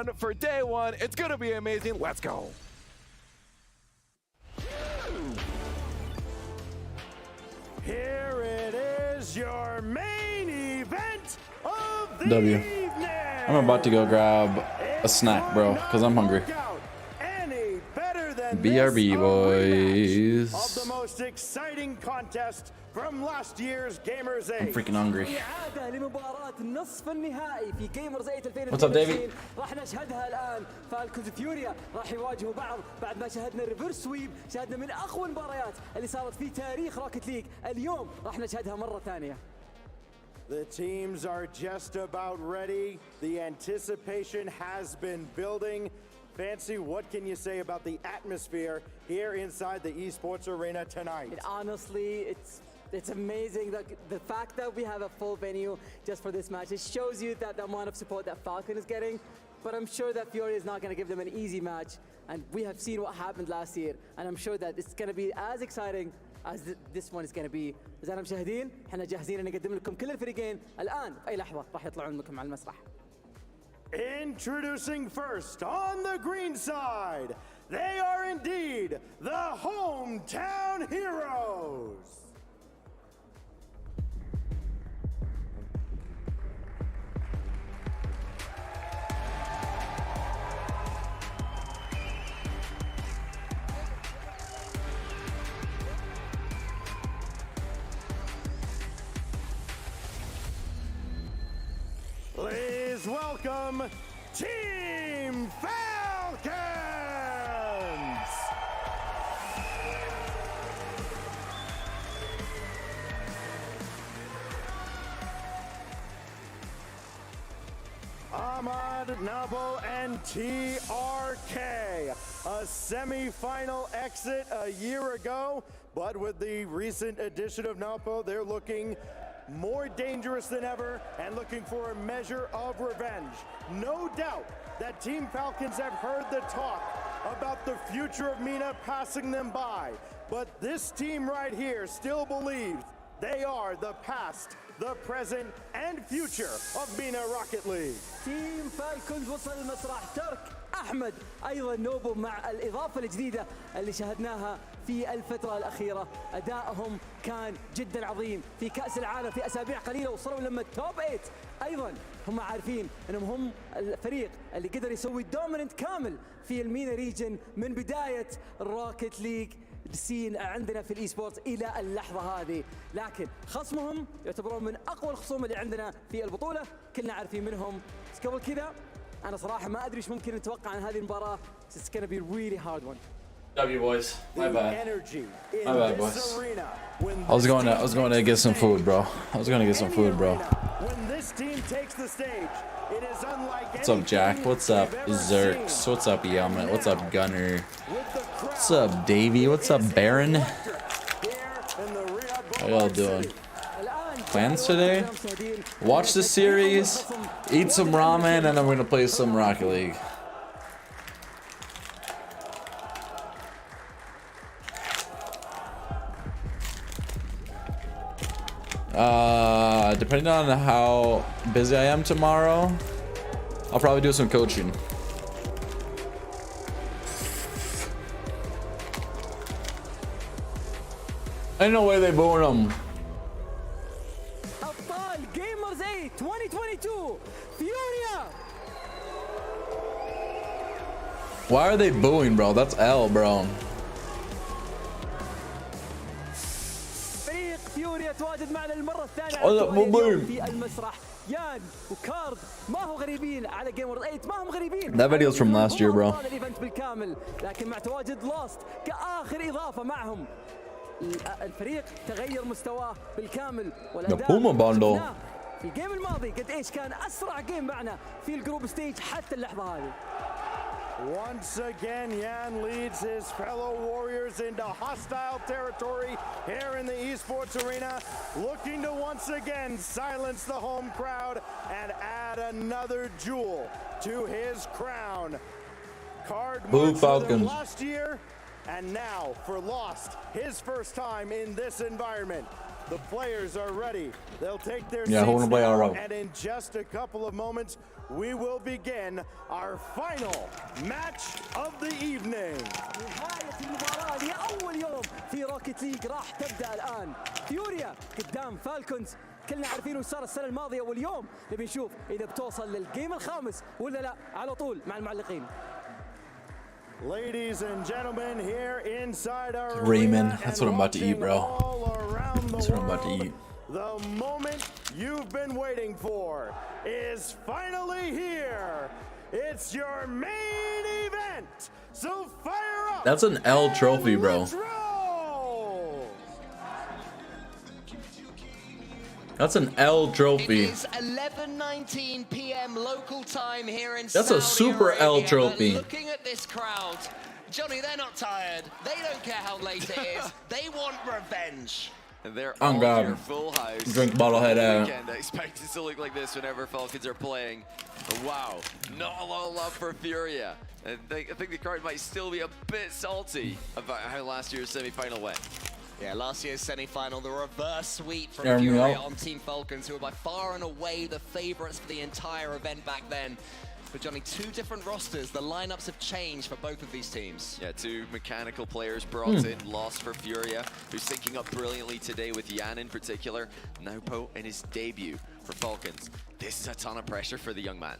fun for day one. It's gonna be amazing. Let's go. Here it is, your main event of the W. evening. I'm about to go grab a snack, bro, because I'm hungry. Any better than BRB, boys. of the most exciting contest from last year's Gamers 8. I'm freaking hungry. إعادة لمباراة النصف النهائي في جيمرز 8 What's up, Davey? 2022 راح نشهدها الآن. فالكوز فيوريا راح يواجهوا بعض بعد ما شاهدنا ريفرس سويب، شاهدنا من أقوى المباريات اللي صارت في تاريخ روكيت ليج. اليوم راح نشهدها مرة ثانية. The teams are just about ready. The anticipation has been building. Fancy, what can you say about the atmosphere here inside the esports arena tonight? Honestly, it's amazing that the fact that we have a full venue just for this match. It shows you that the amount of support that Falcon is getting. But I'm sure that Fury is not going to give them an easy match. And we have seen what happened last year. And I'm sure that it's going to be as exciting as this one is going to be. أعزائنا المشاهدين، احنا جاهزين ان نقدم لكم كل الفريقين الآن في أي لحظة راح يطلعون لكم على المسرح. Introducing first on the green side, they are indeed the hometown heroes. Please welcome Team Falcons! Ahmad, Nabo, and TRK. A semi-final exit a year ago, but with the recent addition of Napo, they're looking more dangerous than ever and looking for a measure of revenge. No doubt that Team Falcons have heard the talk about the future of MENA passing them by, but this team right here still believes they are the past, the present, and future of MENA Rocket League. تيم فالكونز وصل المسرح. ترك أحمد أيضا نوبو مع الإضافة الجديدة اللي شاهدناها في الفترة الأخيرة. أدائهم كان جدا عظيم في كأس العالم في أسابيع قليلة، وصلوا لما التوب 8. أيضا هم عارفين أنهم هم الفريق اللي قدر يسوي دوميننت كامل في المينا ريجن من بداية الروكيت ليج سين عندنا في الاي سبورتس الى اللحظه هذه. لكن خصمهم يعتبرون من اقوى الخصوم اللي عندنا في البطوله، كلنا عارفين منهم. بس قبل كذا انا صراحه ما ادري ايش ممكن نتوقع عن هذه المباراه. It's gonna be a really hard one. W, boys. My bad. My bad, boys. I was going to get some food, bro. I was going to get some food, bro. When this team takes the stage, it is unlike What's up, Jack? What's up, Zerks? What's up, Yaman? What's up, Gunner? What's up, Davey? What's up, Baron? How y'all doing? Plans today? Watch the series, eat some ramen, and I'm gonna play some Rocket League. Depending on how busy I am tomorrow, I'll probably do some coaching. Ain't no way they booing them. أبطال جيمرز 8 2022 فيوريا. Why are they booing, bro? That's L, bro. فريق فيوريا تواجد معنا للمرة الثانية في المسرح. يان وكارد ما هو غريبين على جيمرز 8، ما هم غريبين. That video's from last year, bro. الايفنت بالكامل، لكن مع تواجد لاست كآخر إضافة معهم الفريق تغير مستواه بالكامل. والأداء شفناه في الجيم الماضي قد ايش كان أسرع جيم معنا في الجروب ستيج حتى اللحظة هذه. Once again, Yan leads his fellow warriors into hostile territory here in the esports arena, looking to once again silence the home crowd and add another jewel to his crown. Card Boo Falcons. Last year, and now for Lost, his first time in this environment. The players are ready. They'll take their Yeah, who seats wanna play our now, role? and in just a couple of moments, we will begin our final match of the evening. نهاية المباراة لأول يوم في روكيت ليج راح تبدأ الآن. فيوريا قدام فالكونز، كلنا عارفين وش صار السنة الماضية واليوم نبي نشوف إذا بتوصل للجيم الخامس ولا لا. على طول مع المعلقين. Ladies and gentlemen, here inside our Ramen. arena That's and what I'm about to eat, bro. watching all around the That's what I'm about to world, eat. the moment you've been waiting for is finally here. It's your main event. So fire up. That's an L trophy, bro. Let's roll. That's an L It trophy. is 11:19 p.m. local time here in That's a Saudi super Arabia, L but trophy. looking at this crowd, Johnny, they're not tired. They don't care how late it is. They want revenge. And they're On all God. here, full house. Drink bottlehead out. Weekend. I expect it to look like this whenever Falcons are playing. Wow, not a lot of love for Furia. I think the crowd might still be a bit salty about how last year's semi-final went. Yeah, last year's semi-final, the reverse sweep from Yeah, Furia yeah. on Team Falcons, who were by far and away the favorites for the entire event back then. But Johnny, two different rosters. The lineups have changed for both of these teams. Yeah, two mechanical players brought in, lost for Furia, who's syncing up brilliantly today with Yan in particular. Naupo in his debut for Falcons. This is a ton of pressure for the young man.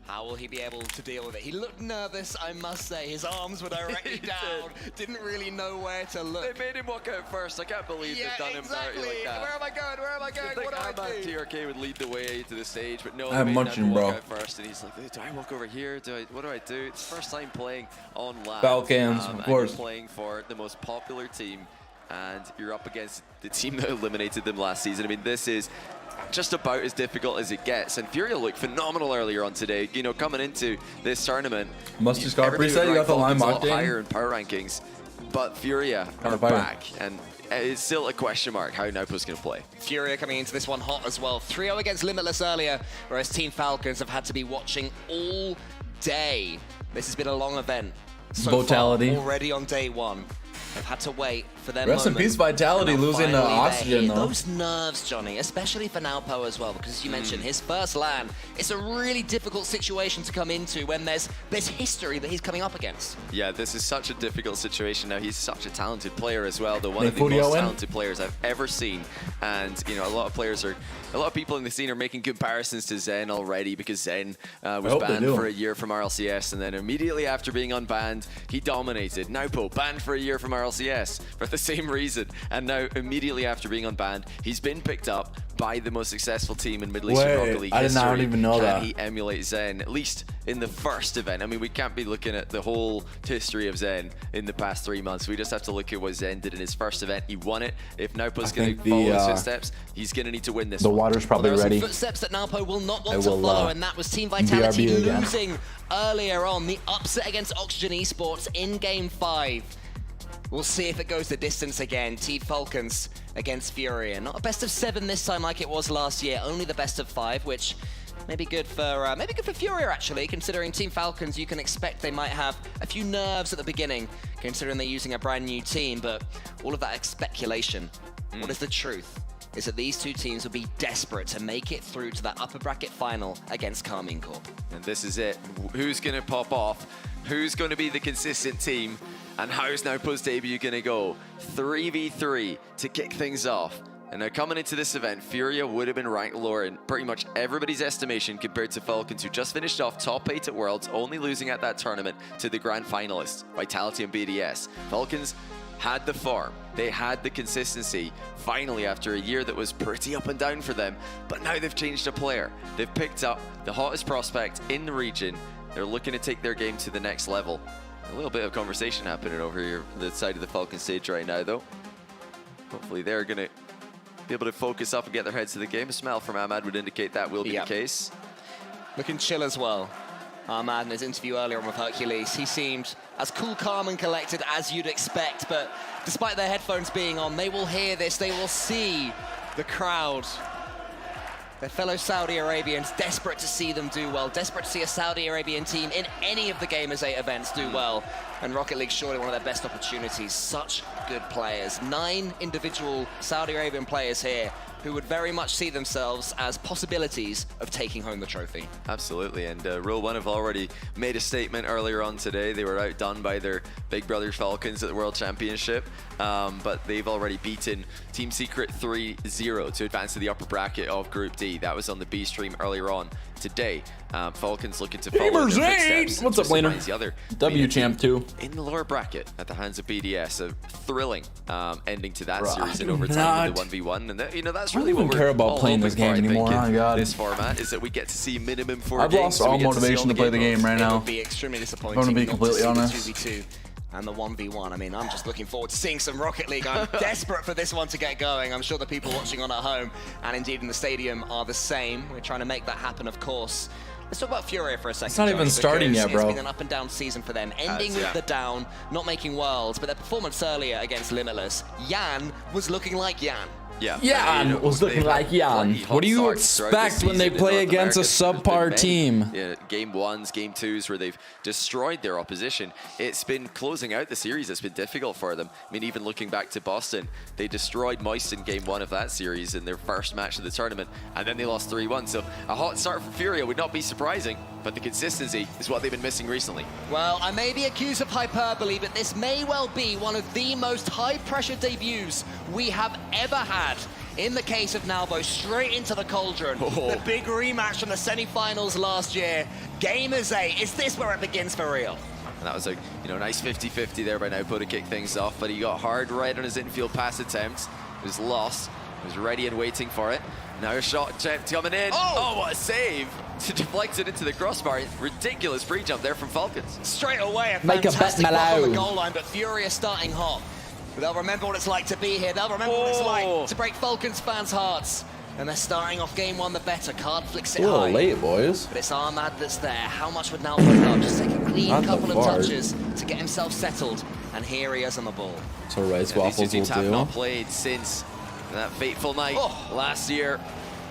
How will he be able to deal with it? He looked nervous, I must say. His arms were directly He down. Didn't really know where to look. They made him walk out first. I can't believe Yeah, they've done exactly. him dirty like that. Where am I going? Where am I going? I think What do I do? TRK would lead the way to the stage, but no, I'm they made munching, Naupo bro. walk out first, and he's like, do I walk over here? What do I do? It's first time playing on live. Falcons, of and course. you're playing for the most popular team, and you're up against the team that eliminated them last season. I mean, this is just about as difficult as it gets. And Furia looked phenomenal earlier on today. You know, coming into this tournament, Must you scar everybody preset? would You got the rank line Falcons a lot locked in? higher in power rankings, but Furia Kinda are fire. back, and it's still a question mark how Naupo's going to play. Furia coming into this one hot as well. 3-0 against Limitless earlier, whereas Team Falcons have had to be watching all day. This has been a long event so Vitality. far, already on day one. They've had to wait for their Rest in moment. peace, Vitality, And now losing finally they're oxygen, here. though. Those nerves, Johnny, especially for Naupo as well, because as you mentioned, his first LAN, it's a really difficult situation to come into when there's history that he's coming up against. Yeah, this is such a difficult situation now. He's such a talented player as well, though one of the Furio most in? talented players I've ever seen. And you know, a lot of people in the scene are making comparisons to Zen already, because Zen was hope they banned do. for a year from RLCS, and then immediately after being unbanned, he dominated. Naupo banned for a year from RLCS for the same reason, and now immediately after being unbanned, he's been picked up by the most successful team in Middle Eastern Wait, Rocket League I did history. not even know Can that. he emulate Zen, at least in the first event? I mean, we can't be looking at the whole history of Zen in the past 3 months. We just have to look at what Zen did in his first event. He won it. If Naupo's going think to follow his the, footsteps, he's going to need to win this The one. water's probably There are ready. some footsteps that Naupo will not want I to will, follow, and that was Team BRB Vitality again. losing earlier on. The upset against Oxygen Esports in Game 5. We'll see if it goes the distance again. Team Falcons against Furia. Not a best of 7 this time like it was last year. Only the best of 5, which may be good for Furia actually. Considering Team Falcons, you can expect they might have a few nerves at the beginning, considering they're using a brand new team. But all of that is speculation. What is the truth? Is that these two teams will be desperate to make it through to that upper bracket final against Carmine Corp. And this is it. Who's going to pop off? Who's going to be the consistent team? And how's Naupo's debut going to go? 3v3 to kick things off. And now coming into this event, Furia would have been ranked lower in pretty much everybody's estimation compared to Falcons, who just finished off top 8 at Worlds, only losing at that tournament to the grand finalists, Vitality and BDS. Falcons had the form, they had the consistency, finally after a year that was pretty up and down for them, but now they've changed a player. They've picked up the hottest prospect in the region. They're looking to take their game to the next level. A little bit of conversation happening over here on the side of the Falcon stage right now, though. Hopefully they're going to be able to focus up and get their heads to the game. A smell from Ahmad would indicate that will be the case. Looking chill as well. Ahmad, in his interview earlier on with Hercules, he seemed as cool, calm and collected as you'd expect, but despite their headphones being on, they will hear this, they will see the crowd. Their fellow Saudi Arabians desperate to see them do well, desperate to see a Saudi Arabian team in any of the Gamers 8 events do well. And Rocket League surely one of their best opportunities. Such good players. 9 individual Saudi Arabian players here who would very much see themselves as possibilities of taking home the trophy. Absolutely, and Rule 1 have already made a statement earlier on today. They were outdone by their big brother Falcons at the World Championship, but they've already beaten Team Secret 3-0 to advance to the upper bracket of Group D. That was on the B stream earlier on today. Falcons looking to follow in their footsteps. What's up, Laner? The other W Champ 2 in the lower bracket at the hands of BDS. A thrilling ending to that series in overtime with the 1v1, and you know that's really what we're care about all playing this hoping game for, anymore. I think, Oh, God. this format is that we get to see minimum 4 I've games. lost so we all get to see motivation to play the game right It now. would be extremely disappointing. I'm gonna be not completely to honest. see the 2v2 and the 1v1. I mean, I'm just looking forward to seeing some Rocket League. I'm desperate for this one to get going. I'm sure the people watching on at home and indeed in the stadium are the same. We're trying to make that happen, of course. Let's talk about Furia for a second. It's not even Johnny, starting yet, bro. It's been an up and down season for them, ending with the down, not making worlds, but their performance earlier against Limitless, Yan was looking like Yan. Yeah, Yan was looking like Yan. What do you expect when they play against a subpar team? Game 1s, Game 2s, where they've destroyed their opposition. It's been closing out the series. It's been difficult for them. I mean, even looking back to Boston, they destroyed Moist in Game 1 of that series in their first match of the tournament, and then they lost 3-1. So a hot start for Furia would not be surprising, but the consistency is what they've been missing recently. Well, I may be accused of hyperbole, but this may well be one of the most high-pressure debuts we have ever had. In the case of Nalbo, straight into the cauldron. The big rematch from the semi-finals last year. Gamers 8, is this where it begins for real? And that was a nice 50-50 there by Nalbo to kick things off, but he got hard right on his infield pass attempt. It was lost. He was ready and waiting for it. Now a shot attempt coming in. Oh, what a save! To deflect it into the crossbar. Ridiculous pre-jump there from Falcons. Straight away, a Make a fantastic bet, block on the Malou. goal line, but Furia starting hot. But they'll remember what it's like to be here. They'll remember what it's like to break Falcons fans' hearts. And they're starting off game 1 the better. Card flicks it A little high. late, boys. But it's Ahmad that's there. How much would now put up? Just take a clean Not the couple of fart. touches to get himself settled. And here he is on the ball. So rice These two waffles will teams have do. not played since that fateful night last year,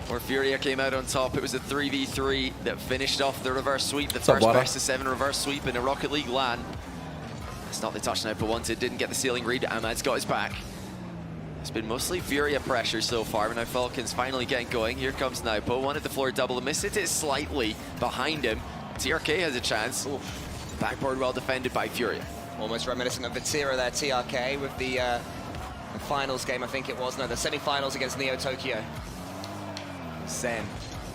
where Furia came out on top. It was a 3v3 that finished off the reverse sweep, the first best of 7 reverse sweep in a Rocket League LAN. It's not the touch Naupo wanted, didn't get the ceiling read. Ahmad's got his back. It's been mostly Furia pressure so far, but now Falcons finally getting going. Here comes Naupo, wanted the floor double, missed it slightly behind him. TRK has a chance. Backboard well defended by Furia. Almost reminiscent of Vatira there, TRK, with the finals game, I think it was. No, the semi-finals against Neo Tokyo. Zen.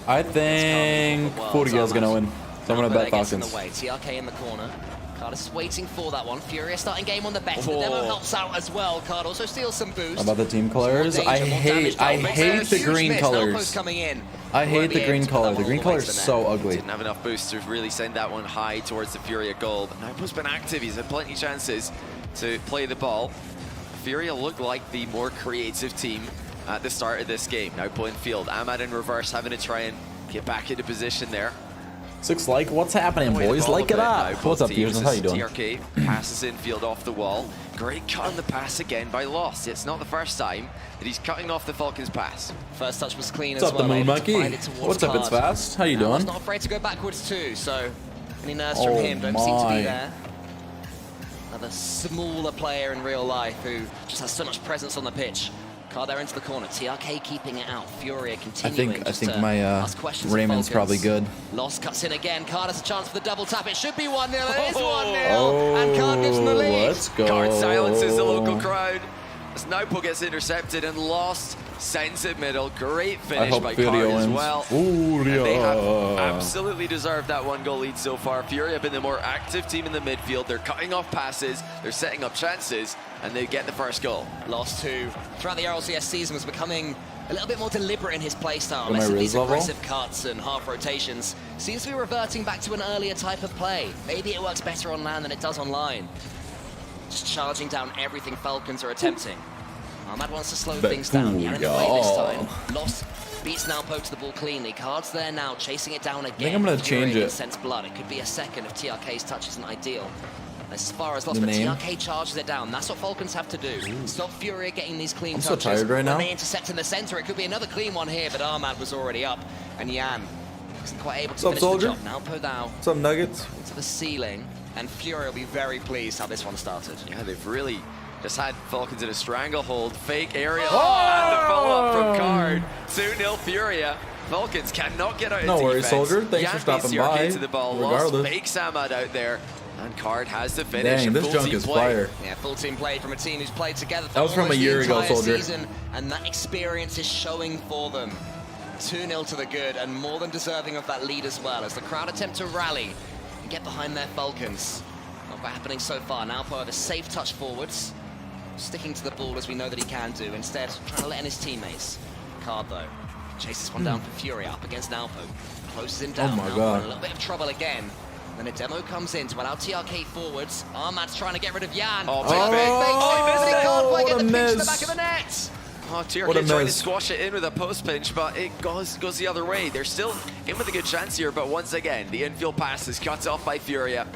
I think Furia's gonna win. So I'm gonna bet Gets in Falcons. the way. TRK in the corner. Card is waiting for that one. Furia starting game on the better. The demo helps out as well. Card also steals some boost. How about the team colors? More I danger, more damage. hate the Huge green miss. colors. Nalpo's coming in. I hate Won't be the green able to put color. that The one green all the way color to is the net. so ugly. Didn't have enough boost to really send that one high towards the Furia goal. But Naupo's been active. He's had plenty of chances to play the ball. Furia look like the more creative team at the start of this game. Naupo in field. Ahmad in reverse, having to try and get back into position there. Six like, what's happening, Away the boys? ball Like a it bit up. now, What's up, both Pearson? teams. How you doing? TRK passes in field off the wall. Great cut on the pass again by Lost. It's not the first time that he's cutting off the Falcons pass. First touch was clean What's as up, well. the Moon able to Monkey? find it towards What's up, it's Card. fast? How you Now, doing? not afraid to go backwards too, so any nerves from Oh him don't seem to my. be there. Another smaller player in real life who just has so much presence on the pitch. Card there into the corner. TRK keeping it out. Furia continuing. I think my Raymond's probably good. Lost cuts in again. Card has a chance for the double tap. It should be 1-0. It is 1-0. And Card gives him the lead. Let's go. Card silences the local crowd as Naupo gets intercepted, and Lost sends it middle. Great I finish hope by Furia Card as wins. well. And they have Furia. absolutely deserved that 1-goal lead so far. Furia have been the more active team in the midfield. They're cutting off passes, they're setting up chances, and they get the first goal. Lost to throughout the RLCS season was becoming a little bit more deliberate in his playstyle. Am I Less of Riz these level? aggressive cuts and half rotations. Seems to be reverting back to an earlier type of play. Maybe it works better on land than it does online. Just charging down everything Falcons are attempting. Ahmad wants to slow things down. He had in the way this time. Lost beats Naupo to the ball cleanly. Card's there now, chasing it down again. I'm gonna Fury change it. can sense blood. It could be a second if TRK's touch isn't ideal. As far as Lost, The but name. TRK charges it down. That's what Falcons have to do. Stop Furia getting these clean I'm so touches. tired right now. When they intercept in the center, it could be another clean one here, but Ahmad was already up, and Yan isn't quite able to What's up, finish soldier? the job. Now Podao What's up, Nuggets? to the ceiling. and Fury will be very pleased how this one started. Yeah, they've really just had Falcons in a stranglehold. Fake aerial. And the follow-up from Card. 2-0 Furia. Falcons cannot get out of defense. No worries, Soldier. Thanks for stopping by. To the ball. Regardless. Lost fake Samad out there. And Card has the finish. Dang, this junk is fire. Yeah, full team play from a team who's played together for That was from a almost year the ago, entire Soldier. season, and that experience is showing for them. 2-0 to the good, and more than deserving of that lead as well, as the crowd attempt to rally and get behind their Falcons. Not quite happening so far. Nalpo have a safe touch forwards, sticking to the ball as we know that he can do, instead trying to let in his teammates. Card, though, chases one down for Fury up against Nalpo. Closes him down. Oh my Nalpo God. in a little bit of trouble again. Then a demo comes in to allow TRK forwards. Armad's trying to get rid of Jan. Oh, TRK fakes it, but he can't quite get the what a pinch in the miss. back of the net. Oh, What a TRK trying to miss. squash it in with a post pinch, but it goes the other way. They're still in with a good chance here, but once again, the infield pass is cut off by Furia.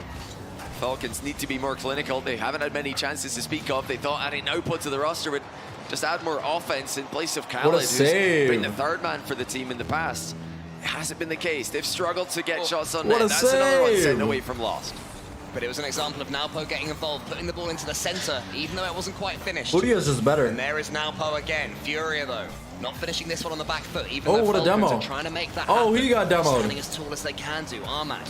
Falcons need to be more clinical. They haven't had many chances to speak of. They thought adding output to the roster would just add more offense in place of Khaled, who's save. been the third man for the team in the past. It hasn't been the case. They've struggled to get shots on what net. a That's another one save. sent away from Lost. But it was an example of Nalpo getting involved, putting the ball into the center, even though it wasn't quite finished. HOWDY is just better. And there is Nalpo again. Furia, though, not finishing this one on the back foot, even Oh, though what a Falcons demo. are trying to make that Oh, happen. he got demoed. Standing as tall as they can do. Armad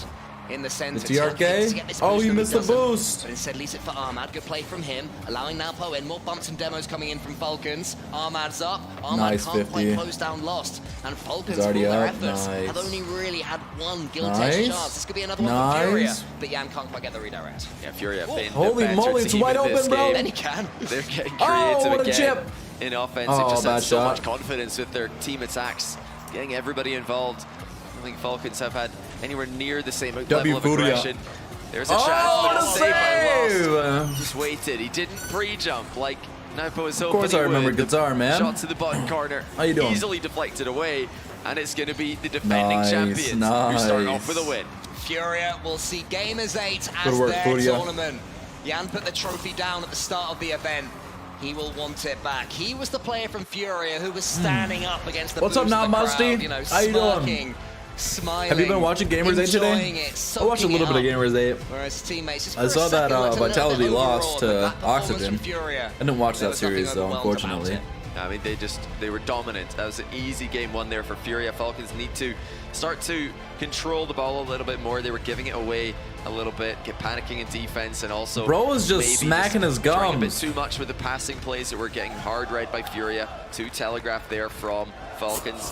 in the center. The TRK? TRK to get this Oh, boost, he and missed the doesn't. boost. But instead leaves it for Armad. Good play from him, allowing Nalpo in. More bumps and demos coming in from Falcons. Armad's up. Armad Nice can't 50. quite close down Lost. And Falcons, He's already for all their up. efforts, Nice. have only really had one gilt-edged Nice. chance. This could be another one Nice. for Furia. But Jan can't quite get the redirect. Yeah, Furia have been Holy the better moly, it's team wide in this open, bro. game. Then he can. They're getting creative Oh, what a again chip. in offense. Oh, They've just bad had so shot. much confidence with their team attacks, getting everybody involved. I don't think Falcons have had anywhere near the same level of Furia. aggression. There's a chance, Oh, but the it's saved by Lost. save! Just waited. He didn't pre-jump like Nalpo was hoping. Of course I remember he would. guitar, man. Shot to the bottom corner. How you doing? Easily deflected away, and it's going to be the defending Nice, champions who start nice. off with a win. Furia will see Gamers 8 Good as work, their Furia. tournament. Jan put the trophy down at the start of the event. He will want it back. He was the player from Furia who was standing up against the What's up boost now, of the Musty? crowd, you know, How you doing? smirking, smiling. Have you been watching Gamers 8 today? enjoying it, I watched a little bit of soaking it up. Gamers 8. Whereas his teammates just I for a saw that, second looked a little Vitality bit lost overawed, to but that performance Oxygen. from Furia, I didn't watch there that was nothing series though, overwhelmed about unfortunately. it. I mean, they were dominant. That was an easy game one there for Furia. Falcons need to start to control the ball a little bit more. They were giving it away a little bit, get panicking in defense, and also Bro was just maybe smacking his trying a bit gums. too much with the passing plays that were getting hard read by Furia. Too telegraphed there from Falcons.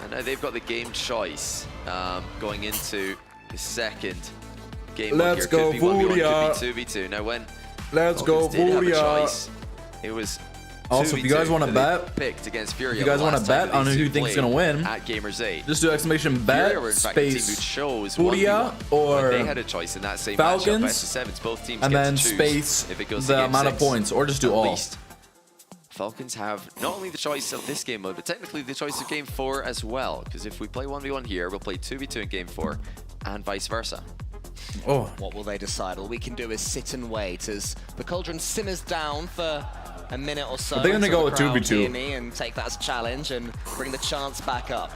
And now they've got the game choice going into the second game. Let's here. Could go, be 1v1, Furia. could be 2v2. Now when Let's go, Falcons did have a Furia. choice, it was Also, if you guys 2v2 want to that they bet, picked against Furia. if you guys the want to last time bet that on these who two you think's played gonna win, at Gamers 8. just do exclamation bet Furia were in fact the team who space chose Furia 1v1. or They had a choice in that same matchup. Falcons, Best of sevens, both teams and get then to choose space if it goes the to game amount of 6, points, or just do at all. least. Falcons have not only the choice of this game mode, but technically the choice of game 4 as well. Because if we play 1v1 here, we'll play 2v2 in game 4, and vice versa. Oh, What will they decide? All we can do is sit and wait as the cauldron simmers down for a minute or so. I think I'm gonna until go the with crowd 2v2. hear me and take that as a challenge and bring the chance back up.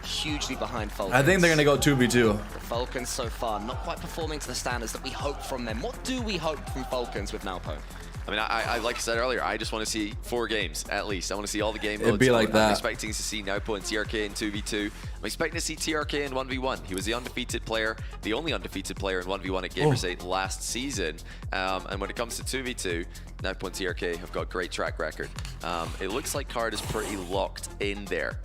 Hugely behind Falcons. I think they're gonna go 2v2. The Falcons so far not quite performing to the standards that we hope from them. What do we hope from Falcons with Nalpo? I mean, I like I said earlier, I just want to see 4 games at least. I want to see all the game modes. It'd be like I'm that. expecting to see Naupo and TRK in 2v2. I'm expecting to see TRK in 1v1. He was the undefeated player, the only undefeated player in 1v1 at Gamers 8 last season. And when it comes to 2v2, Naupo and TRK have got a great track record. It looks like Card is pretty locked in there.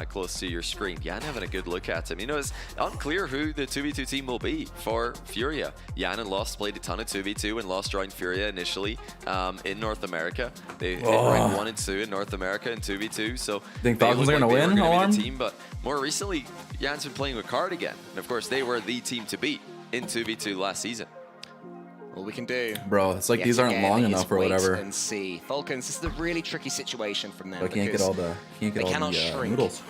Close to your screen. Jan having a good look at him. You know, it's unclear who the 2v2 team will be for Furia. Jan and Lost played a ton of 2v2 when Lost joined Furia initially in North America. They hit rank 1 and 2 in North America in 2v2, so Think they Falcons look are gonna like they win, were gonna Alarm? be the team, but more recently, Jan's been playing with Card again. And of course, they were the team to beat in 2v2 last season. All we can do. Bro, it's like yet these aren't again long is enough or wait whatever. And see. Falcons, this is a really tricky situation from them. I can't get because all the they cannot the shrink noodles.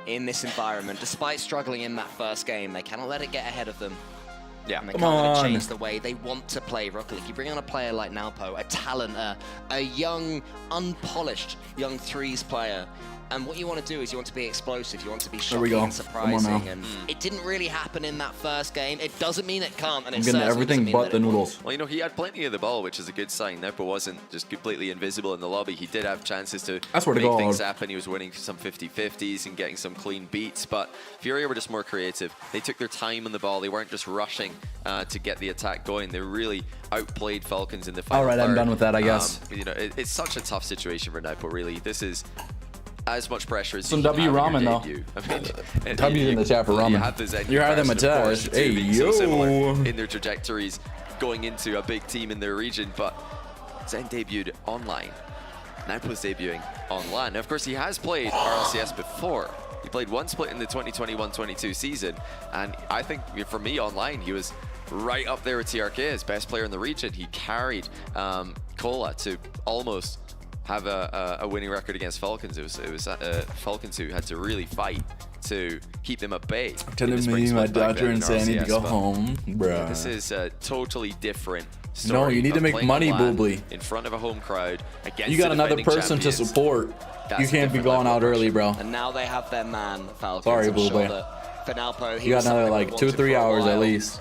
in this environment. Despite struggling in that first game, they cannot let it get ahead of them. Yeah. And they Come can't let it on. change the way they want to play Rocket League. You bring on a player like Nalpo, a talent, a young, unpolished young threes player. And what you want to do is you want to be explosive. You want to be There we shocking go. and Come on surprising. now. And it didn't really happen in that first game. It doesn't mean it can't, and I'm it getting certainly everything doesn't mean but that the it won't. noodles. Well, you know, he had plenty of the ball, which is a good sign. Nepo wasn't just completely invisible in the lobby. He did have chances to That's where to make go. things happen. He was winning some 50-50s and getting some clean beats, but Furia were just more creative. They took their time on the ball. They weren't just rushing to get the attack going. They really outplayed Falcons in the final All right, I'm third. done with that, I guess. You know, it's such a tough situation for Nepo, really. This is as much pressure as Some you can W have in your ramen, though. debut. I mean, W in the chat for ramen. You have the Zen You're higher than comparison, of course, Matash. the two Hey, being so similar yo. in their trajectories going into a big team in their region, but Zen debuted online. Nepo's debuting online. Now, of course, he has played RLCS before. He played one split in the 2021-22 season, and I think for me online, he was right up there with TRK as best player in the region. He carried Cola to almost have a winning record against Falcons. It was Falcons who had to really fight to keep them at bay. Telling me my daughter and saying I need to go home, bro. Yeah, this is a totally different story. No, you need to of make playing money, on LAN Boobly. in front of a home crowd against You got the another defending person to champions. support. That's You a can't be different going level out of early, pressure. bro. And now they have their man, Falcons. Sorry, I'm Blue sure Boy. that for Nalpo, he You got was another something like we've 2 or wanted 3 for a hours at while. least.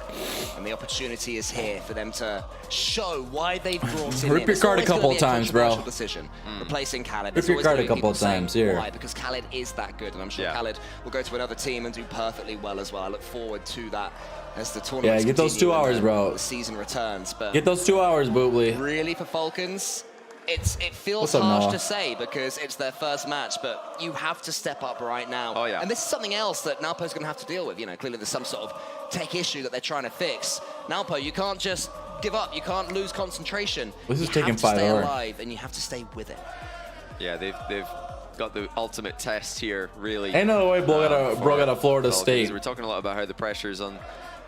And the opportunity is here for them to show why they've brought him Rip in. your It's card a always gonna couple be a times, bro. controversial decision, replacing Khaled. Rip It's your always card gonna a be couple people saying times, here. Why? Because Khaled is that good, and I'm sure Yeah. Khaled will go to another team and do perfectly well as well. I look forward to that as the tournament. Yeah, get those 2 hours, bro. The season returns, but Get those 2 hours, Boobly. really for Falcons, it feels What's up, harsh Noah? to say because it's their first match, but you have to step up right now. Oh, yeah. And this is something else that Nalpo's going to have to deal with. You know, clearly there's some sort of tech issue that they're trying to fix. Nalpo, you can't just give up. You can't lose concentration. This is you taking have to stay 5 hours. alive, and you have to stay with it. Yeah, they've got the ultimate test here, really. Ain't no way bro got a Florida Falcons. State. We're talking a lot about how the pressure's on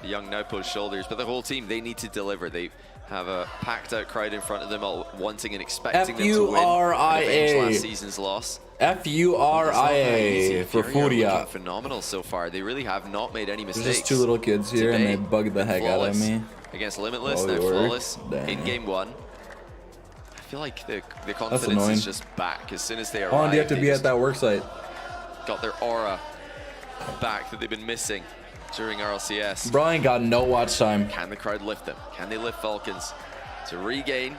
the young Nepo's shoulders, but the whole team, they need to deliver. They have a packed out crowd in front of them, all wanting and expecting them to win and avenge last season's loss. Furia for Furia are Furia. looking phenomenal so far. They really have not made any mistakes. There's just 2 little kids here and today. they bug the heck out of Flawless me. against Limitless, Oh, now they were? flawless Dang. in game 1. I feel like the annoying. confidence is just back as soon as they How arrive. long do you have to they be at just that work site? got their aura back that they've been missing during RLCS. Bro ain't got no watch time. Can the crowd lift them? Can they lift Falcons to regain,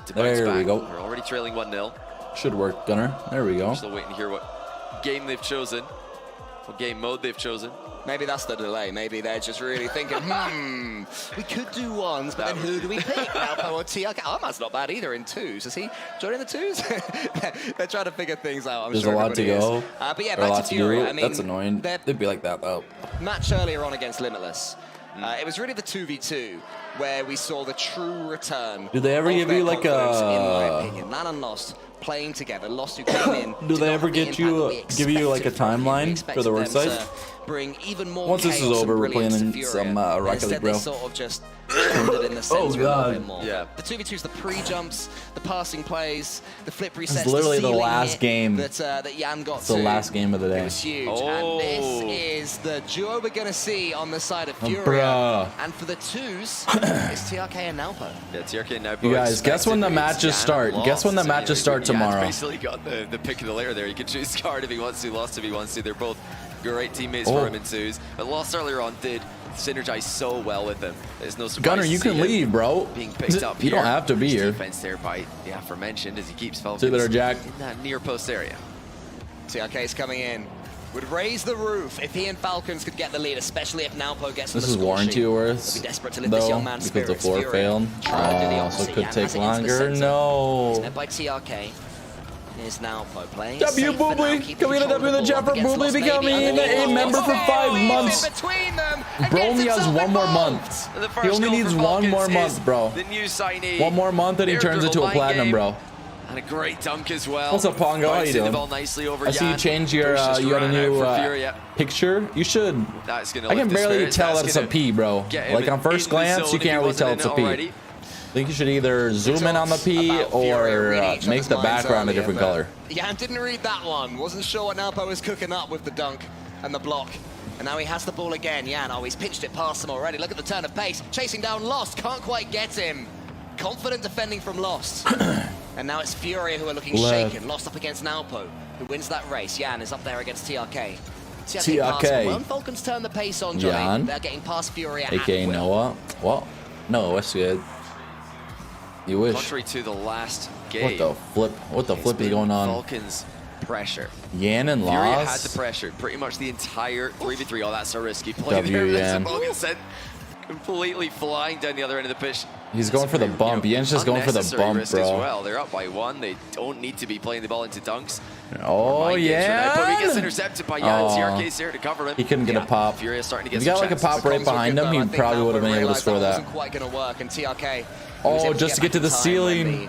to There bounce back? we go. We're already trailing 1-0. Should work, Gunner. There we go. We're still waiting to hear what game they've chosen, what game mode they've chosen. Maybe that's the delay. Maybe they're just really thinking, we could do ones, but then who do we pick? Nalpo or TRK? Oh, that's not bad either in 2s. Is he joining the 2s? They're trying to figure things out. I'm There's sure a lot to everybody go. is. But yeah, Or a back lot to to Furia. do. I mean, That's annoying. their They'd be like that though. match earlier on against Limitless. It was really the 2v2 where we saw the true return. Do they ever of give their you, like, confidence, in my a- opinion. LAN and Lost playing together. Lost who came in. Do did they not ever have the get impact you- that we give you, like, a expected from them. We timeline expected for the work them to site? bring even more Once this is chaos and over, we're brilliance playing to in Furia. some, Rocket League, Instead, bro. they sort of just trended in the center a little God. bit more. Yeah. The 2v2 is the pre-jumps, the passing plays, the flip resets. literally the ceiling last hit game. that Jan got It's to. the last game of the It day. was huge. Oh. And this is the duo we're going to see on the side of Furia. bruh. And for the 2s, it's TRK and Nalpo. Yeah, TRK and Nepo. You guys, guess when the matches start. Guess when the matches start tomorrow. Basically got the pick of the layer there. He can choose Card if he wants to, Lost if he wants to. They're both great teammates for him in 2s. But Lost earlier on did synergize so well with him. There's no surprise. Gunner, to you see can him leave, bro. being picked up You here. don't have to be His here. defense there by the aforementioned as he keeps Falcons See you later, Jack. in that near post area. TRK's coming in. Would raise the roof if he and Falcons could get the lead, especially if Nalpo gets on This the is score warranty sheet. worth, They'll be desperate to lift this though, young man's because the spirits. floor Furia failed. trying to do the Oh, so opposite. it could Jan take has it into the longer. center. He's No. met by TRK. Here's Nalpo playing. W safe for now, Boobly. keeping Can we get a control W in of the chat for ball up Boobly against Lost becoming Navy. a member for 5 In months? between them. Bro only Against has himself one more involved. month. The He first only goal needs for one more Falcons month, is bro. The new signee. One more month and he Air turns into dribble a mind platinum, game. bro. And a great dunk as well. What's up, Pongo? How you Bouncing the doing? ball nicely over I see you Jan. changed your, Bruce just you got a ran new out for Furia. picture. You should. That's gonna I can lift his barely spirits. tell That's that it's a gonna P, bro. get him Like on in first the glance, zone you if he can't really tell wasn't it's a in it P. already. I think you should either zoom in on the P About Furia or reading each make other's the minds background a earlier, different but color. Jan didn't read that one. Wasn't sure what Nalpo was cooking up with the dunk and the block. And now he has the ball again. Jan, oh, he's pitched it past him already. Look at the turn of pace. Chasing down Lost. Can't quite get him. Confident defending from Lost. And now it's Furia who are looking Left. shaken. Lost up against Nalpo. who wins that race. Jan is up there against TRK. TRK. When Falcons turn the pace on, Johnny, Jan. they're getting past Fury at AKA will. Noah. What? No, that's good. You wish. Contrary to the last game. What the flip? What the flip is going on? Falcons pressure. Yan and Fury had Loss. the pressure pretty much the entire 3v3. Oh, that's a risky play W, there. Yan. Falcons sent completely flying down the other end of the pitch. He's going for the bump. Yan's just going for the Unnecessary bump, risk as bro. well. They're up by 1. They don't need to be playing the ball into dunks. Oh, yeah. But he gets intercepted by Jan. TRK's there to cover him. He couldn't get a pop. Fury is starting to If get he got some like a chances. pop right behind him, he probably would have been able to score that. Wasn't quite going to work, and TRK. Oh, just to get to the ceiling.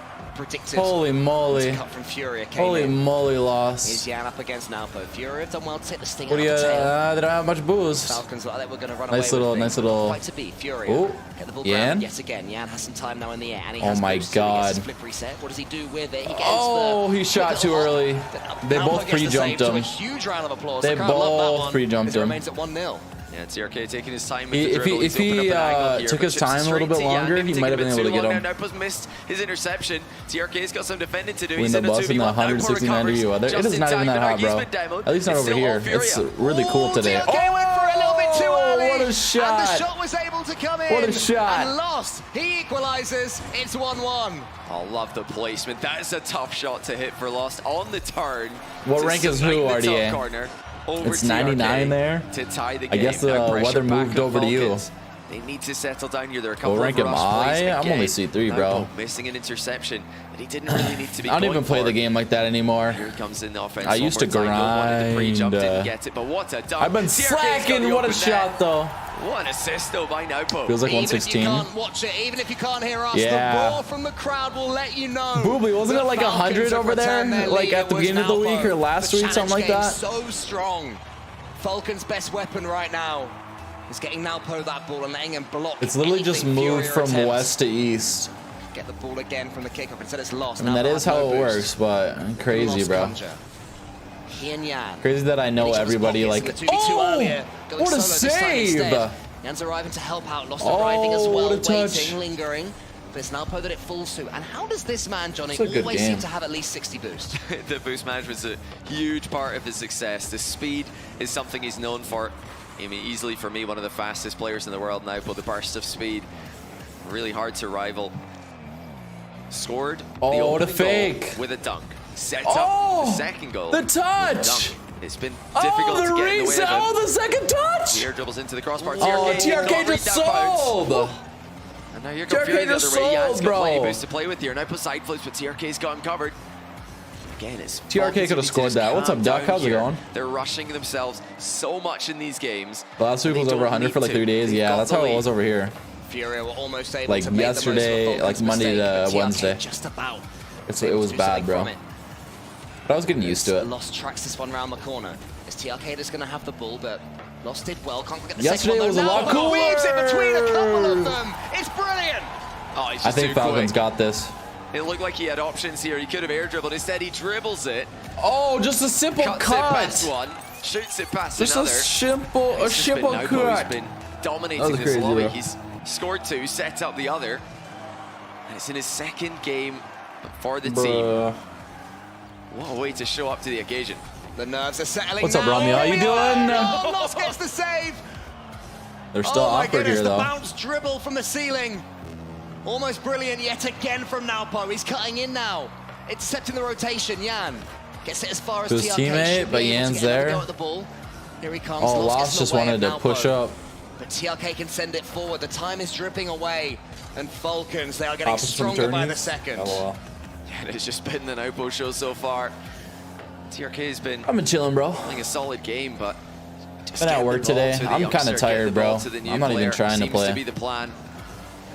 Holy moly. Cut from Fury. Holy moly, Is Loss. Jan up against Nalpo. Fury have done well to take the sting What do out you, of the tail. they don't have much boost. Falcons like they were going to run Nice away little- with nice things. little- Quite to beat. Fury. Oh, Get the ball Yan. ground yet again. Yan has some time now in the air, and he Oh has my boost, so he gets his God. flip reset. What does he do with it? He gets Oh, the he shot too early. They Nalpo both gets the pre-jumped save to him. A huge round of applause. They The crowd love that both one, pre-jumped as it him. remains at 1-0. Yeah, TRK taking his time with If the dribble. he He's opened up an angle here, took but his chips time a little straight bit to Jan. longer, Maybe he might have taking been a able to bit get too him. long now. Naupo's missed his interception. TRK's got some defending to do. We He's end in up a busting 2v1. the 169 to you. It is not even that hot, bro. At least not over here. It's really cool today. TRK went for a little bit too early. What a And the shot. shot was able to come in. What a shot. And lost. He equalizes. It's 1-1. I love the placement. That is a tough shot to hit for Lost on the turn. What to rank is strike who, the top RDA? corner over It's TRK 99 there. to tie the I game. guess the Now pressure weather back moved on over to you. Falcons. They need to settle down here. There are a couple What rank of am rush plays I? I'm again. only C3, bro. Naupo missing an interception that he didn't really need to be I don't going even play for. the game like that anymore. Here comes in the offense. I used to one more time. Don't want it to pre-jump, grind, didn't get it, but what a dunk. I've been TRK's got slacking. the What a open shot, net. though. What an assist, though, by Naupo. Feels like Even if you 116. can't watch it, even if you can't hear us, Yeah. the roar from the crowd will let you know. Boobly, wasn't the it like Falcons 100 have over there? returned their Like lead. at the It was beginning of the Nalpo. week or last The week, something like challenge that? game so strong. Falcons' best weapon right now is getting Nalpo that ball and letting him block. It's literally just anything moved Fury from attempts. west to east. Get the ball again from the kickoff. Instead it's lost. I mean, that Nalpo is has how no it boost. works, but crazy, Lost bro. Conjure. He and Jan. Crazy that I know Each other's everybody pockets like. in the 2v2 Oh, earlier. Going what a solo this time save! instead. Jan's arriving to help out. Lost the Oh, riding as well. what a touch. Waiting, lingering. But it's Nalpo that it falls to. And how does this man, Johnny, It's a good always game. seem to have at least 60 boost? The boost management's a huge part of his success. The speed is something he's known for. I mean, easily for me, one of the fastest players in the world now, but the burst of speed, really hard to rival. Scored Oh, the the opening fake. goal with a dunk. Set Oh, up the second goal. the with a touch. dunk. It's been difficult Oh, to the get in the way reset. of him. Oh, the second touch. Here dribbles into the crossbar. Oh, TRK TRK can't just read that bounce. sold. And now you're TRK confused the just other way. Jan's sold, got plenty bro. boost to play with here. Now put side flips, but TRK's got him covered. Again, it's TRK could have scored that. What's up, Duck? How's it going? They're rushing themselves so much in these games. Last week They was over don't 100 need for like to. 3 days. They've Yeah, got that's the how it lead. was over here. Fury were almost able Like to make yesterday, the most of like Falcons' Monday mistake, to but TRK Wednesday. Just about. It was bad, bro. But I was getting used to it. Lost tracks this one round the corner. Is TRK just going to have the ball, but Lost did well. Can't get the Yesterday second one, was a though. lot Nalpo cooler. weaves it between a couple of them. It's brilliant. Oh, he's I just think too Falcons quick. got this. It looked like he had options here. He could have air dribbled. Instead, he dribbles it, Oh, just a simple cuts it past cut. one, shoots it past Just another. a simple It's just been cut. Naupo who's been dominating That was this crazy, lobby. bro. He's scored 2, set up the other. And it's in his second game for the team. Bruh. What a way to show up to the occasion. The nerves are settling What's up, now. Romeo? How you Here we are. doing? Oh, Lost gets the save. They're still Oh my awkward goodness, here, the though. bounce dribble from the ceiling. Almost brilliant yet again from Naupo. He's cutting in now. Intercepting the rotation. Jan gets it as far as To his TRK. teammate, Should be but able to Jan's get another there. go at the ball. Here he comes. Oh, Lost Lost gets in just the way wanted of to push Naupo. up. But TRK can send it forward. The time is dripping away. And Falcons, they are getting Opposite from stronger by the Journeys. second. Oh, well. Yeah, it's just been the Naupo show so far. TRK's been I've been chilling, bro. playing a solid game, but just Been at getting work the ball today. to the I'm kinda youngster, tired, getting the ball bro. to the new I'm not even player trying to seems play. to be the plan.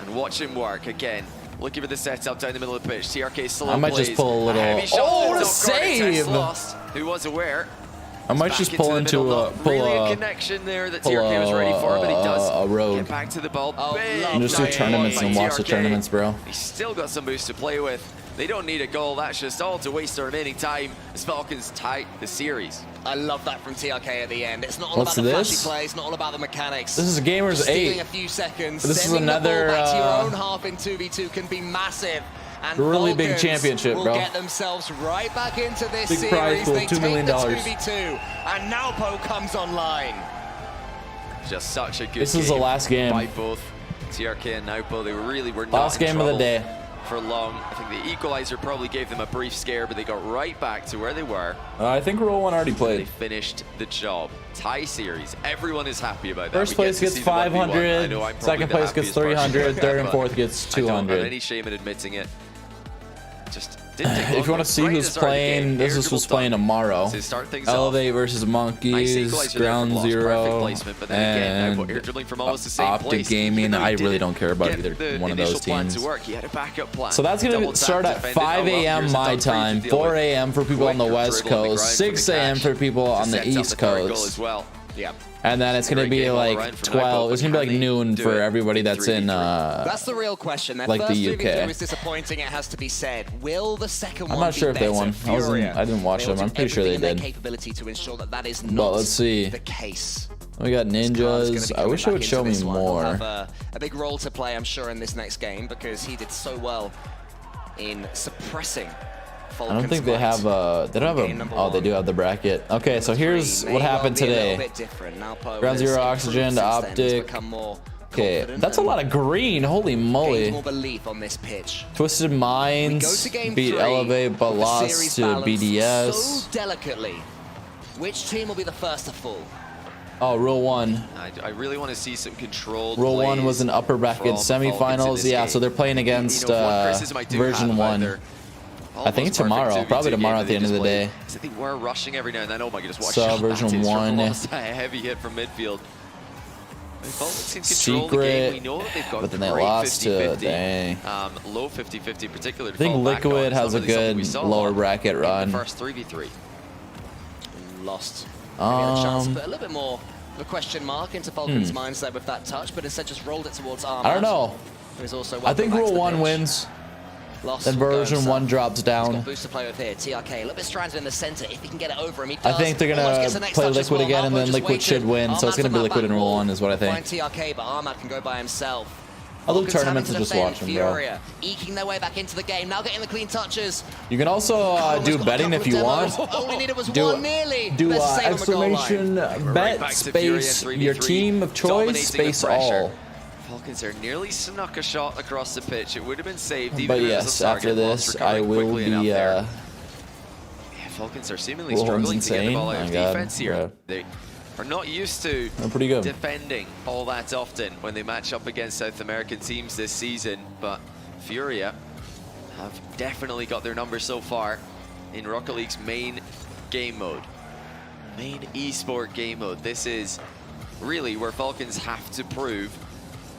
And watch him work again. Looking for the setup down the middle of the pitch. TRK slow I might just plays. pull a little- Heavy shot Oh, to what the a top corner, test save! Lost, who was aware. I might Back just into pull the into middle, a not really a connection there that TRK was ready for, but he does a rogue. get back to the ball. Oh, Big lovely. Just do dive tournaments by and watch the TRK. tournaments, bro. He's still got some boost to play with. They don't need a goal. That's just all to waste the remaining time as Falcons tie the series. I love that from TRK at the end. It's not all What's about the this? flashy plays, not all about the mechanics. This is Gamers Stealing 8. a few seconds. This is sending another, the ball back to your own half in 2v2 can be massive. And Really big Falcons championship, will bro. get themselves right back into this Big series. prize pool, They $2 million. take the 2v2, and Naupo comes online. Just such a good This is the last game. by both TRK and Naupo. They really were not Last in game of the trouble day. for long. I think the equalizer probably gave them a brief scare, but they got right back to where they were. I think Rule 1 already They played. finished the job. Tie series. Everyone is happy about that. First We place get to gets see the 1v1. I 500. know I'm probably Second the place gets happiest person 300. about Third that, and but fourth gets I don't have 200. any shame in admitting it. Just didn't take long. If you want to see Right who's at the start of the game, playing, this is who's Airdribble playing done tomorrow. to start things off. Elevate versus Nice Monkeys, equalizer there from Ground Lost. Perfect Zero, placement, but then again, and air dribbling from almost the same Optic place. Gaming. Even though he I really didn't don't care about get either the one of those initial plan teams. to work. He had a backup plan. So that's going Double to tap start at defended. 5 Oh, well, a.m. here's my another free time, to deal 4 with. a.m. for people on the Quick West dribble on the Coast, ground 6 for the a.m. catch for people to on the set up East the third goal Coast. as well. Yeah. And then it's going to Great be game all like around from 12. Naupo, It's going to be but like can they noon do for it? everybody that's in That's the real question. Their like first the 3v3 UK. was disappointing, it has to be said. Will the second I'm one not sure be if they better? won. Furia, I didn't watch they will them. I'm do pretty sure they everything in did. their capability to ensure that that is But not let's see. the case. We got Car's gonna ninjas. be I coming wish it back would into show me this one. He'll more. have a big role to play, I'm sure, in this next game because he did so well in suppressing I don't think they have a. They don't have a. Oh, they do have the bracket. Okay, so here's what happened today. Ground Zero, Oxygen, Optic. Okay, that's a lot of green. Holy moly. More belief on this pitch. Twisted We go Minds to game beat 3, Elevate, but the lost series to balanced BDS. so delicately. Which team will be the first to fall? Oh, Rule 1. I really want to see some controlled Rule 1 plays was an upper bracket from Falcons in semifinals. this Yeah, game. so they're playing against You know, one criticism I do version have 1. about their I think almost tomorrow, perfect 2v2 probably game tomorrow that at the they end of just the played. day. I think we're rushing every now and then. Oh my goodness, what So shot version that is from 1. Lost. A heavy hit from midfield. Falcons can control the game. We know that they've got but then they great lost to 50-50, dang. low 50-50 in particular. I think Liquid has a good lower bracket run. First 3v3. Lost. Maybe had a chance to put a little bit more of a question mark into Falcon's minds there with that touch, but instead just rolled it towards Armad. I don't know. Who's also I think welcome back Rule to the 1 pitch. wins. Lost Then will go version himself. 1 drops He's got down. boost to play with here. TRK a little bit stranded in the center. If he can get it over him, he I does. think they're Almost going gets the to next play touch as Liquid well. again, and Naupo then just Liquid should waited. win. So it's Armad's going to be on that Liquid in back Rule wall. 1 is what I think. Find TRK, but Armad can go by himself. I'll do Falcons tournaments and having just to watch defend. them, bro. Furia eking their way back into the game. Now getting the clean touches. You can also Almost do got a betting couple if you of want. demos. All we needed was Do one nearly. do There's a save on the goal line. exclamation Right bet back to Furia, space 3v3, your team of choice dominating the space pressure. all. Falcons are nearly snuck a shot across the pitch. It would have been saved even But if it was yes, a target. after Lost this, recovered I will quickly enough be. there. Yeah, Falcons are seemingly Rule 1's struggling to get the insane. ball out My of God, defense here. bro. They are not used to They're pretty good. defending all that often when they match up against South American teams this season, but Furia have definitely got their number so far in Rocket League's main game mode. Main esport game mode. This is really where Falcons have to prove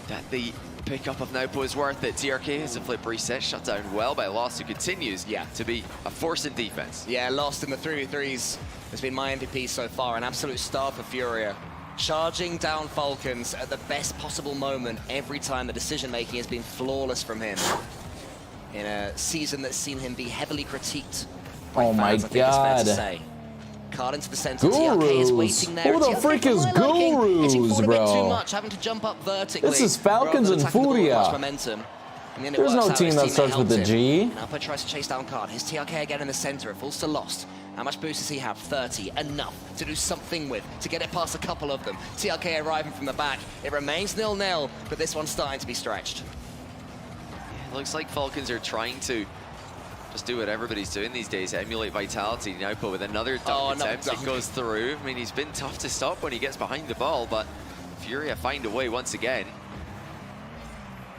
that the pickup of Naupo is worth it. TRK has a flip reset, shut down well by Lost, who continues to be a force in defense. Yeah, Lost in the 3v3s has been my MVP so far, an absolute star for Furia. Charging down Falcons at the best possible moment every time. The decision-making has been flawless from him. In a season that's seen him be heavily critiqued by Oh my fans, I think it's fair to God. say. Card into the center, TRK is Gurus. waiting there. Who the TRK freak for is my liking, hitting Gurus, forward a bit bro? too much, having to jump up vertically. This is Falcons rather than and attacking the ball with Furia. much momentum. And then it There's works no out, team his that teammate starts with helps the him. G. Naupo tries to chase down Card. His TRK again in the center. It falls to Lost. How much boost does he have? 30. Enough to do something with, to get it past a couple of them. TRK arriving from the back. It remains 0-0, but this one's starting to be stretched. It looks like Falcons are trying to just do what everybody's doing these days, emulate Vitality. Naupo with another dunk attempt. It goes through. I mean, he's been tough to stop when he gets behind the ball, but Furia find a way once again.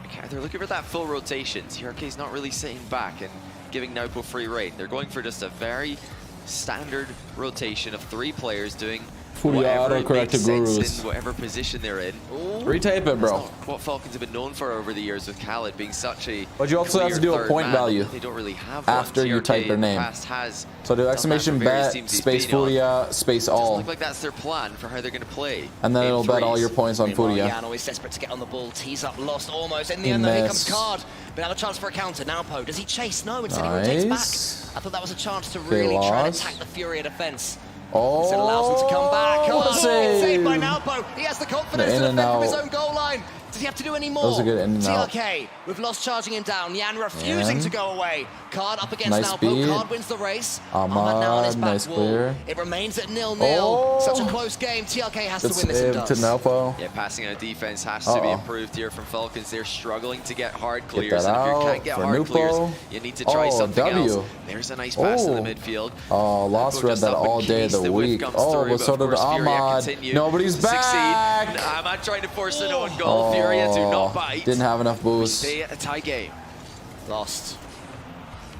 Okay, they're looking for that full rotation. TRK's not really sitting back and giving Naupo free reign. They're going for just a very standard rotation of 3 players doing Furia whatever it auto-corrected makes sense Gurus. in whatever position they're in. Retype it, That's bro. not what Falcons have been known for over the years, with Khaled being such a But you also have to do a clear point third man. value They don't really have after one. you TRK type their in the name. past has So do done that exclamation for various bet teams he's space been on. Furia space Doesn't all. look like that's their plan for how they're going to play. And then in it'll bet all threes. your points on Meanwhile, Furia. Jan always desperate to get on the ball, tees up, Lost almost. In the He end, though, here comes missed. Card. But have a chance for a counter. Naupo, does he chase? No, instead he rotates back. Nice. I thought that was a chance to really try and Lost. attack the Furia defense. Oh, It allows him to come back. what a Oh, saved by save. Naupo. He has the confidence The to in and defend from his out. own goal line. Does he have to do any more? That was a good in and out. TRK with Lost charging him down. Yan refusing to go away. Card up against Nice Nalpo. speed. Card wins the race. Ahmad now on his back nice wall. clear. It remains at 0-0. Oh. Such a close game. TRK has Good to win this and save to does. Nalpo. Yeah, passing out defense has to be improved here from Falcons. They're struggling to get hard clears. that And if you out can't get for hard Nupo. clears, you need to try something W. else. There's a nice pass in the Oh. midfield. Oh, Lost Nupo read just that up and all day of Case, the whiff week. comes Oh, through, but so of did course, Furia Ahmad. continue Nobody's to back. succeed. Ahmad trying to force an own goal. Furia do not bite. Didn't have enough boost. Stay at a tie game. Lost.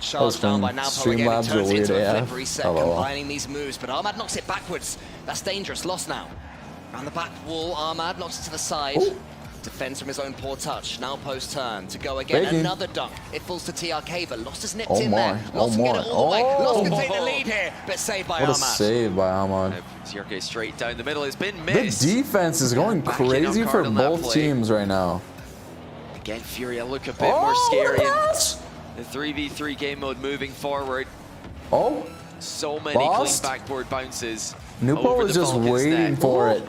Charged down by Nalpo again. It Streamlabs are turns into weird a AF. flip reset, Hello. combining these moves. But Ahmad knocks it backwards. That's dangerous. Lost now. Around the back wall, Ahmad knocks it to the side. Ooh. Defends from his own poor touch. Nalpo's turn to go again. Baking. Another dunk. It falls to TRK, but Lost has nipped Oh in my. there. Oh Lost can get it my. all the way. Lost can Oh. take the lead here, but saved by What a Ahmad. save by Ahmad. TRK straight down the middle. It's been The missed. defense is going Back in on crazy for Card on that both play. teams right now. Again, Furia look a bit more scary. Yes. The 3v3 game mode moving forward. Oh, So many Lost. clean backboard bounces. Nupo over was the just Falcons' waiting net. for it.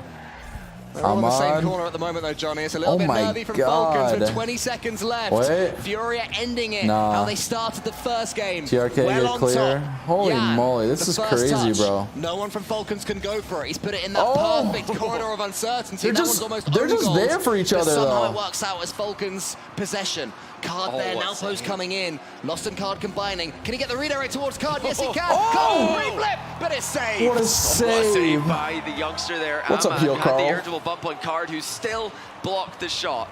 They're all in the same Ahmad. corner at the moment, though, Johnny. It's a little Oh bit my nervy from Falcons with God. 20 seconds left. Wait. Furia ending it. Nah. How they started the first game. TRK well get on clear. top. Holy Yan, moly, this the is first crazy, touch. bro. No one from Falcons can go for it. He's put it in that Oh. perfect corridor of uncertainty. They're That just- one's almost they're just own there goals, for each but other, somehow though. it works out as Falcons' possession. Card Oh, there. what a Nalpo's save. coming in. Lost and Card combining. Can he get the redirect towards Card? Yes, he can. Oh. Card reflip, but it's saved. What a What a save save. by the youngster there. What's up, Ahmad heel had Carl? the irritable bump on Card, who still blocked the shot.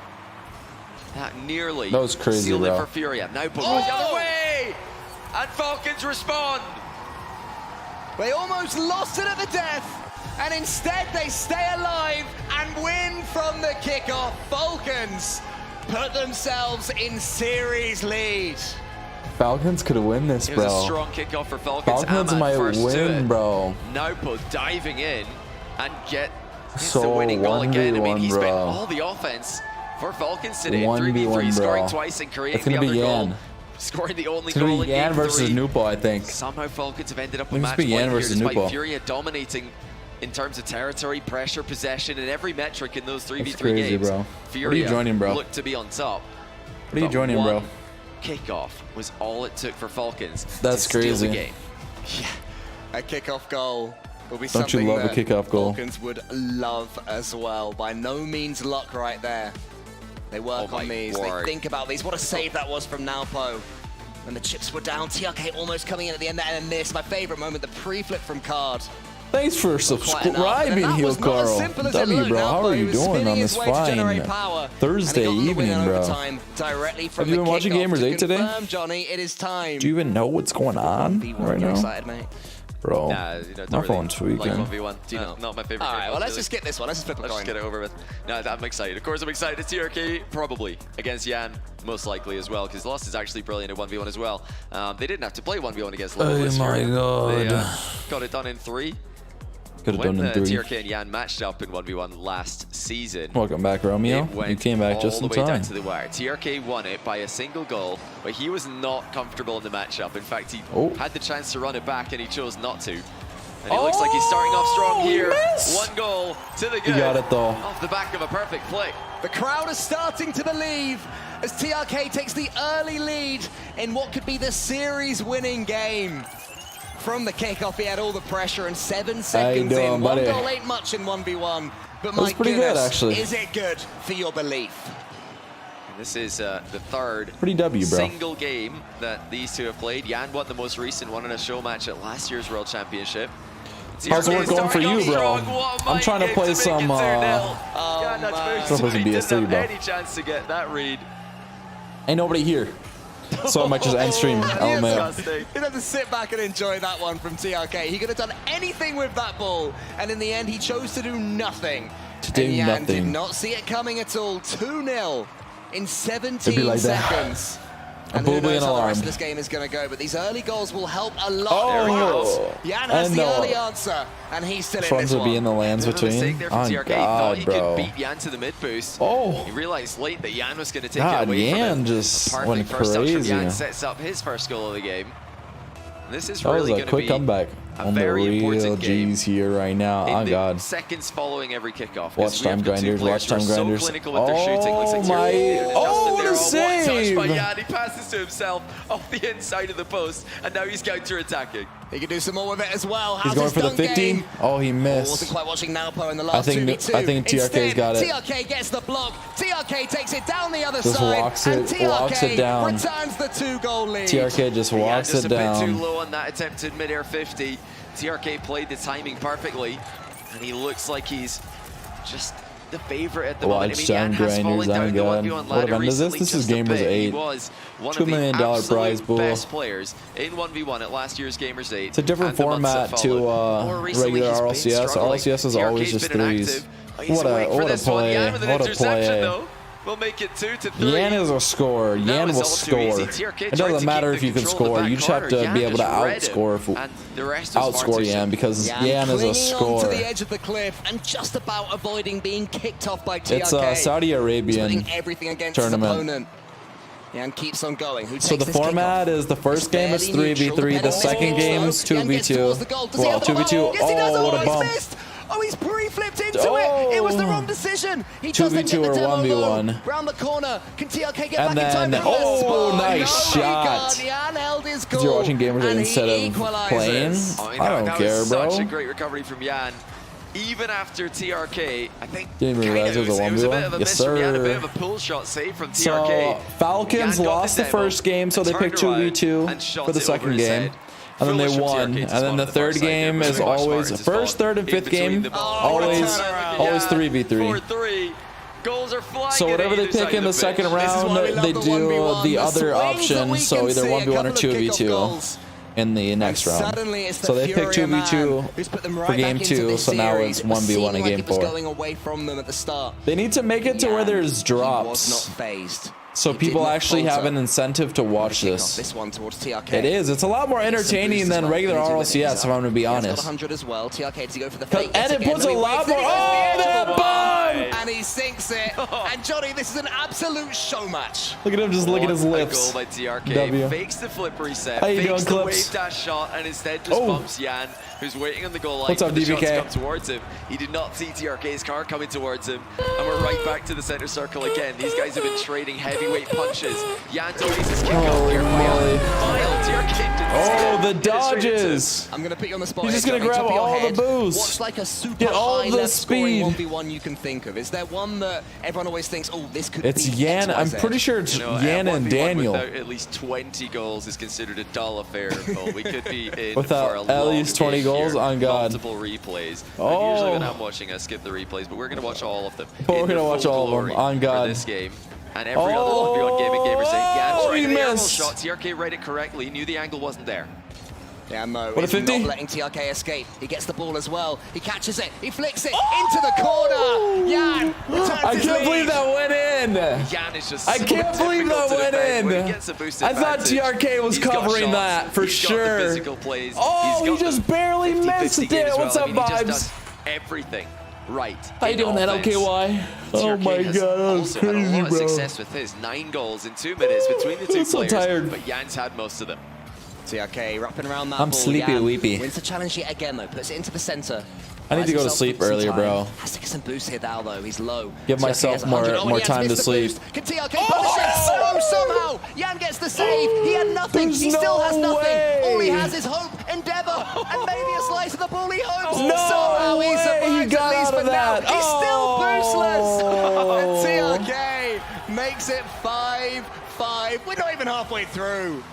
That nearly That was crazy, sealed bro. it for Furia. Now put goes the other way, and Falcons respond. They almost lost it at the death, and instead they stay alive and win from the kickoff. Falcons put themselves in series lead. Falcons could win this, It was a bro. strong kickoff for Falcons. Falcons Ahmad might first to win, it. bro. Naupo diving in and gets the So, winning goal again. I mean, 1v1, he's been bro. all the offense for Falcons today. 1v1, 3v3, scoring bro. twice and creating It's the gonna other be goal. Yan. Scoring the only It's gonna goal be in Yan game versus 3. Nupo, I think. Somehow Falcons have ended up with It's match gonna be point Yan here, versus despite Nupo. Furia dominating in terms of territory, pressure, possession, and every metric in those 3v3 That's crazy, games. bro. Furia What are you joining, bro? looked to be on top. What are you But joining, bro? one kickoff was all it took for Falcons That's to steal the crazy. game. A kickoff goal will be Don't you something love a that kickoff goal? Falcons would love as well. By no means luck right there. They work Oh on my these. word. They think about these. What a save that was from Nalpo. When the chips were down, TRK almost coming in at the end there, and then this, my favorite moment, the pre-flip from Card. Thanks for Quite enough. subscribing, And that Heel was not as Carl. simple as it W, looked. bro. How Nalpo, are he you was doing spinning on his this way to generate fine power, Thursday and he got the win in evening, bro? overtime directly from Have you the been watching kickoff. Gamers To 8 today? confirm, Johnny, it is time. Do you even know what's going on B1, right you now? excited, mate? Bro, Nah, you know, don't my really phone's tweaking. like 1v1. Not my favorite. All game right, mode, well, let's really. just get this one. Let's just flip a Let's coin. just get it over with. No, I'm excited. Of course, I'm excited. It's TRK, probably against Yan, most likely as well, because Lost is actually brilliant at 1v1 as well. They didn't have to play 1v1 against Liverpool. Oh this my year. God. They got it done in 3. Could have When done in 3. TRK and Yan matched up in 1v1 last season, Welcome back, Romeo. it went You came back all just the in way down time. to the wire. TRK won it by a single goal, but he was not comfortable in the matchup. In fact, he had the chance to run it back and he chose not to. And it looks like he's starting off strong here. Miss! 1 goal to the He good. got it, though. Off the back of a perfect flick. The crowd is starting to believe as TRK takes the early lead in what could be the series-winning game. From the kickoff, he had all the pressure, and 7 seconds doing, in. 1 buddy? goal ain't much in 1v1, but That was my pretty good, goodness, actually. is it good for your belief? This is the 3rd Pretty W, bro. single game that these two have played. Yan won the most recent one in a show match at last year's World Championship. How's the work going for you, bro? I'm trying to play some, Trying Trying to play some BS3, bro. Any chance to get that read. Ain't nobody here. So I might just end stream. LMAO. Disgusting. He'd have to sit back and enjoy that one from TRK. He could have done anything with that ball, and in the end, he chose to do nothing. To do and Yan did nothing. not see it coming at all. 2-0 in It'd 17 be like that. seconds. I'm And who boldly knows how the alarmed. rest of this game is going to go, but these early goals will help a lot. Oh, There he goes. no. Yan has And the no. early answer, and he's still in Fronts this would be in the one. lands Bit of a mistake between. there from Oh, TRK. He thought he God, could beat bro. Yan to the mid boost. Oh. He realized late that Yan was going to take God, it away from Yan him. just A perfect went first touch from crazy. Yan sets up his first goal of the game. This is That was really a going to quick be comeback. A On the very real important game. G's here right now. In Oh the God. seconds following every kickoff. Watch time grinders. Watch time grinders. So clinical with their shooting. Looks like my! Tiarke Oh, what a touch save! by Jan. He passes to himself off the inside of the post, and now he's counter-attacking. He can do some more with it as well. He's going for the 50. Oh, he missed. Wasn't quite watching Nalpo in the last 2v2. I think TRK's got it. TRK gets the block. TRK takes it down the other Just side. walks and it TRK down. returns the 2-goal lead. TRK just walks just it a bit down. too low on that attempted mid-air 50. TRK played the timing perfectly, and he looks like he's just the favorite at the moment. I mean, Jan has fallen down the 1v1 ladder recently. This is just a Gamers bit. 8. He was one $2 of million the absolute prize pool. best players in 1v1 at last year's Gamers 8. It's a different format to regular RLCS. RLCS is always just threes. What a play! What a play! We'll make it 2-3. Yan is a scorer. Yan will score. It doesn't matter if you can score. You just have to be able to outscore Yan because Yan is a scorer. To the edge of the cliff and just about avoiding being kicked off by TRK. It's a Saudi Arabian everything against tournament. His opponent. Yan keeps on going. Who So the format is the first game is 3v3, the second game is 2v2. Well, 2v2. Oh, what a bump. Oh, he's pre-flipped into it. It was the wrong decision. He 2v2 or 1v1. Round the corner. Can TRK get And back in time? then, oh, nice shot. Yan held his goal. Because you're watching Gamers instead of playing. I don't care, bro. Such a great recovery from Yan. Even after TRK, I think Didn't realize it was a 1v1. It was a bit of a Yes, miss from Yan, a bit sir. of a pull shot save from TRK. So Falcons lost the first game, so they picked 2v2 for the second game. And then they won. And then the third game is always first, third, and fifth game always 3v3. Goals are flying. So whatever they pick in the second round, they do the other option. So either 1v1 or 2v2 in the next round. So they pick 2v2 for game 2. So now it's 1v1 in game 4. They need to make it to where there's drops, so people actually have an incentive to watch this. It is. It's a lot more entertaining than regular RLCS, if I'm going to be honest. And it puts a lot more. Oh, that bomb! And he sinks it. And Johnny, this is an absolute show match. Look at him just licking his lips. Goal by TRK. W. Fakes the flip reset. How you fakes doing, the Clips? wave dash shot, and instead just bumps Yan, who's waiting on the goal line. What's up, for the shot to DBK? come towards him. He did not see TRK's car coming towards him, and we're right back to the center circle again. These guys have been trading heavyweight punches. Yan delays his kickoff here. Oh, the dodges! I'm gonna put you on the spot. He's just gonna grab all the boost. What's like a super Get all high the left scoring speed. 1v1 you can think of? Is there one that everyone always thinks, oh, this could It's be Yan. I'm XYZ? pretty sure it's Yan and 1v1 Daniel. Without at least 20 goals is considered a dull affair. Oh, we could be in Without for a at long least 20 game goals? here. On God. Multiple replays. Oh. Usually when I'm watching, I skip the replays, but we're going to watch all of them. But we're in their gonna watch full all of them. glory On God. For this game. And every other 1v1 game in Gamers 8. Yeah, Oh, trying he the aerial missed. shot. TRK read it correctly. Knew the angle wasn't there. Yeah, Mo What a is 50? not letting TRK escape. He gets the ball as well. He catches it. He flicks it into the corner. Yan returns I his can't lead. believe that went in. Yan is just I so can't believe difficult that to went defend when in. he gets a boosted I thought advantage. TRK was He's got covering shots. that for He's got sure. the physical plays. Oh, He's he got just the barely 50-50 missed it. game as What's well. up, I mean, he just vibes? does everything right. How you doing that, LKY? Oh TRK my has God, that was also had a crazy, lot of bro. success with his 9 goals in 2 minutes between the two I'm so players. tired. But Jan's had most of them. TRK wrapping around that I'm ball. sleepy Yan weepy. wins the challenge yet again, though. Puts it into the center. I need to go to sleep earlier, bro. Has to get some boost here now, though. He's low. Give TRK myself has 100. more he has time to missed the sleep. boost. Can TRK punish it? Oh, somehow Yan gets the save. He had nothing. There's He still no has nothing. way. All he has is hope, endeavor, and maybe a slice of the ball he hopes. No Somehow he way survives he got at least out of for now. that. He's still boostless. Oh. And TRK makes it 5-5. We're not even halfway through.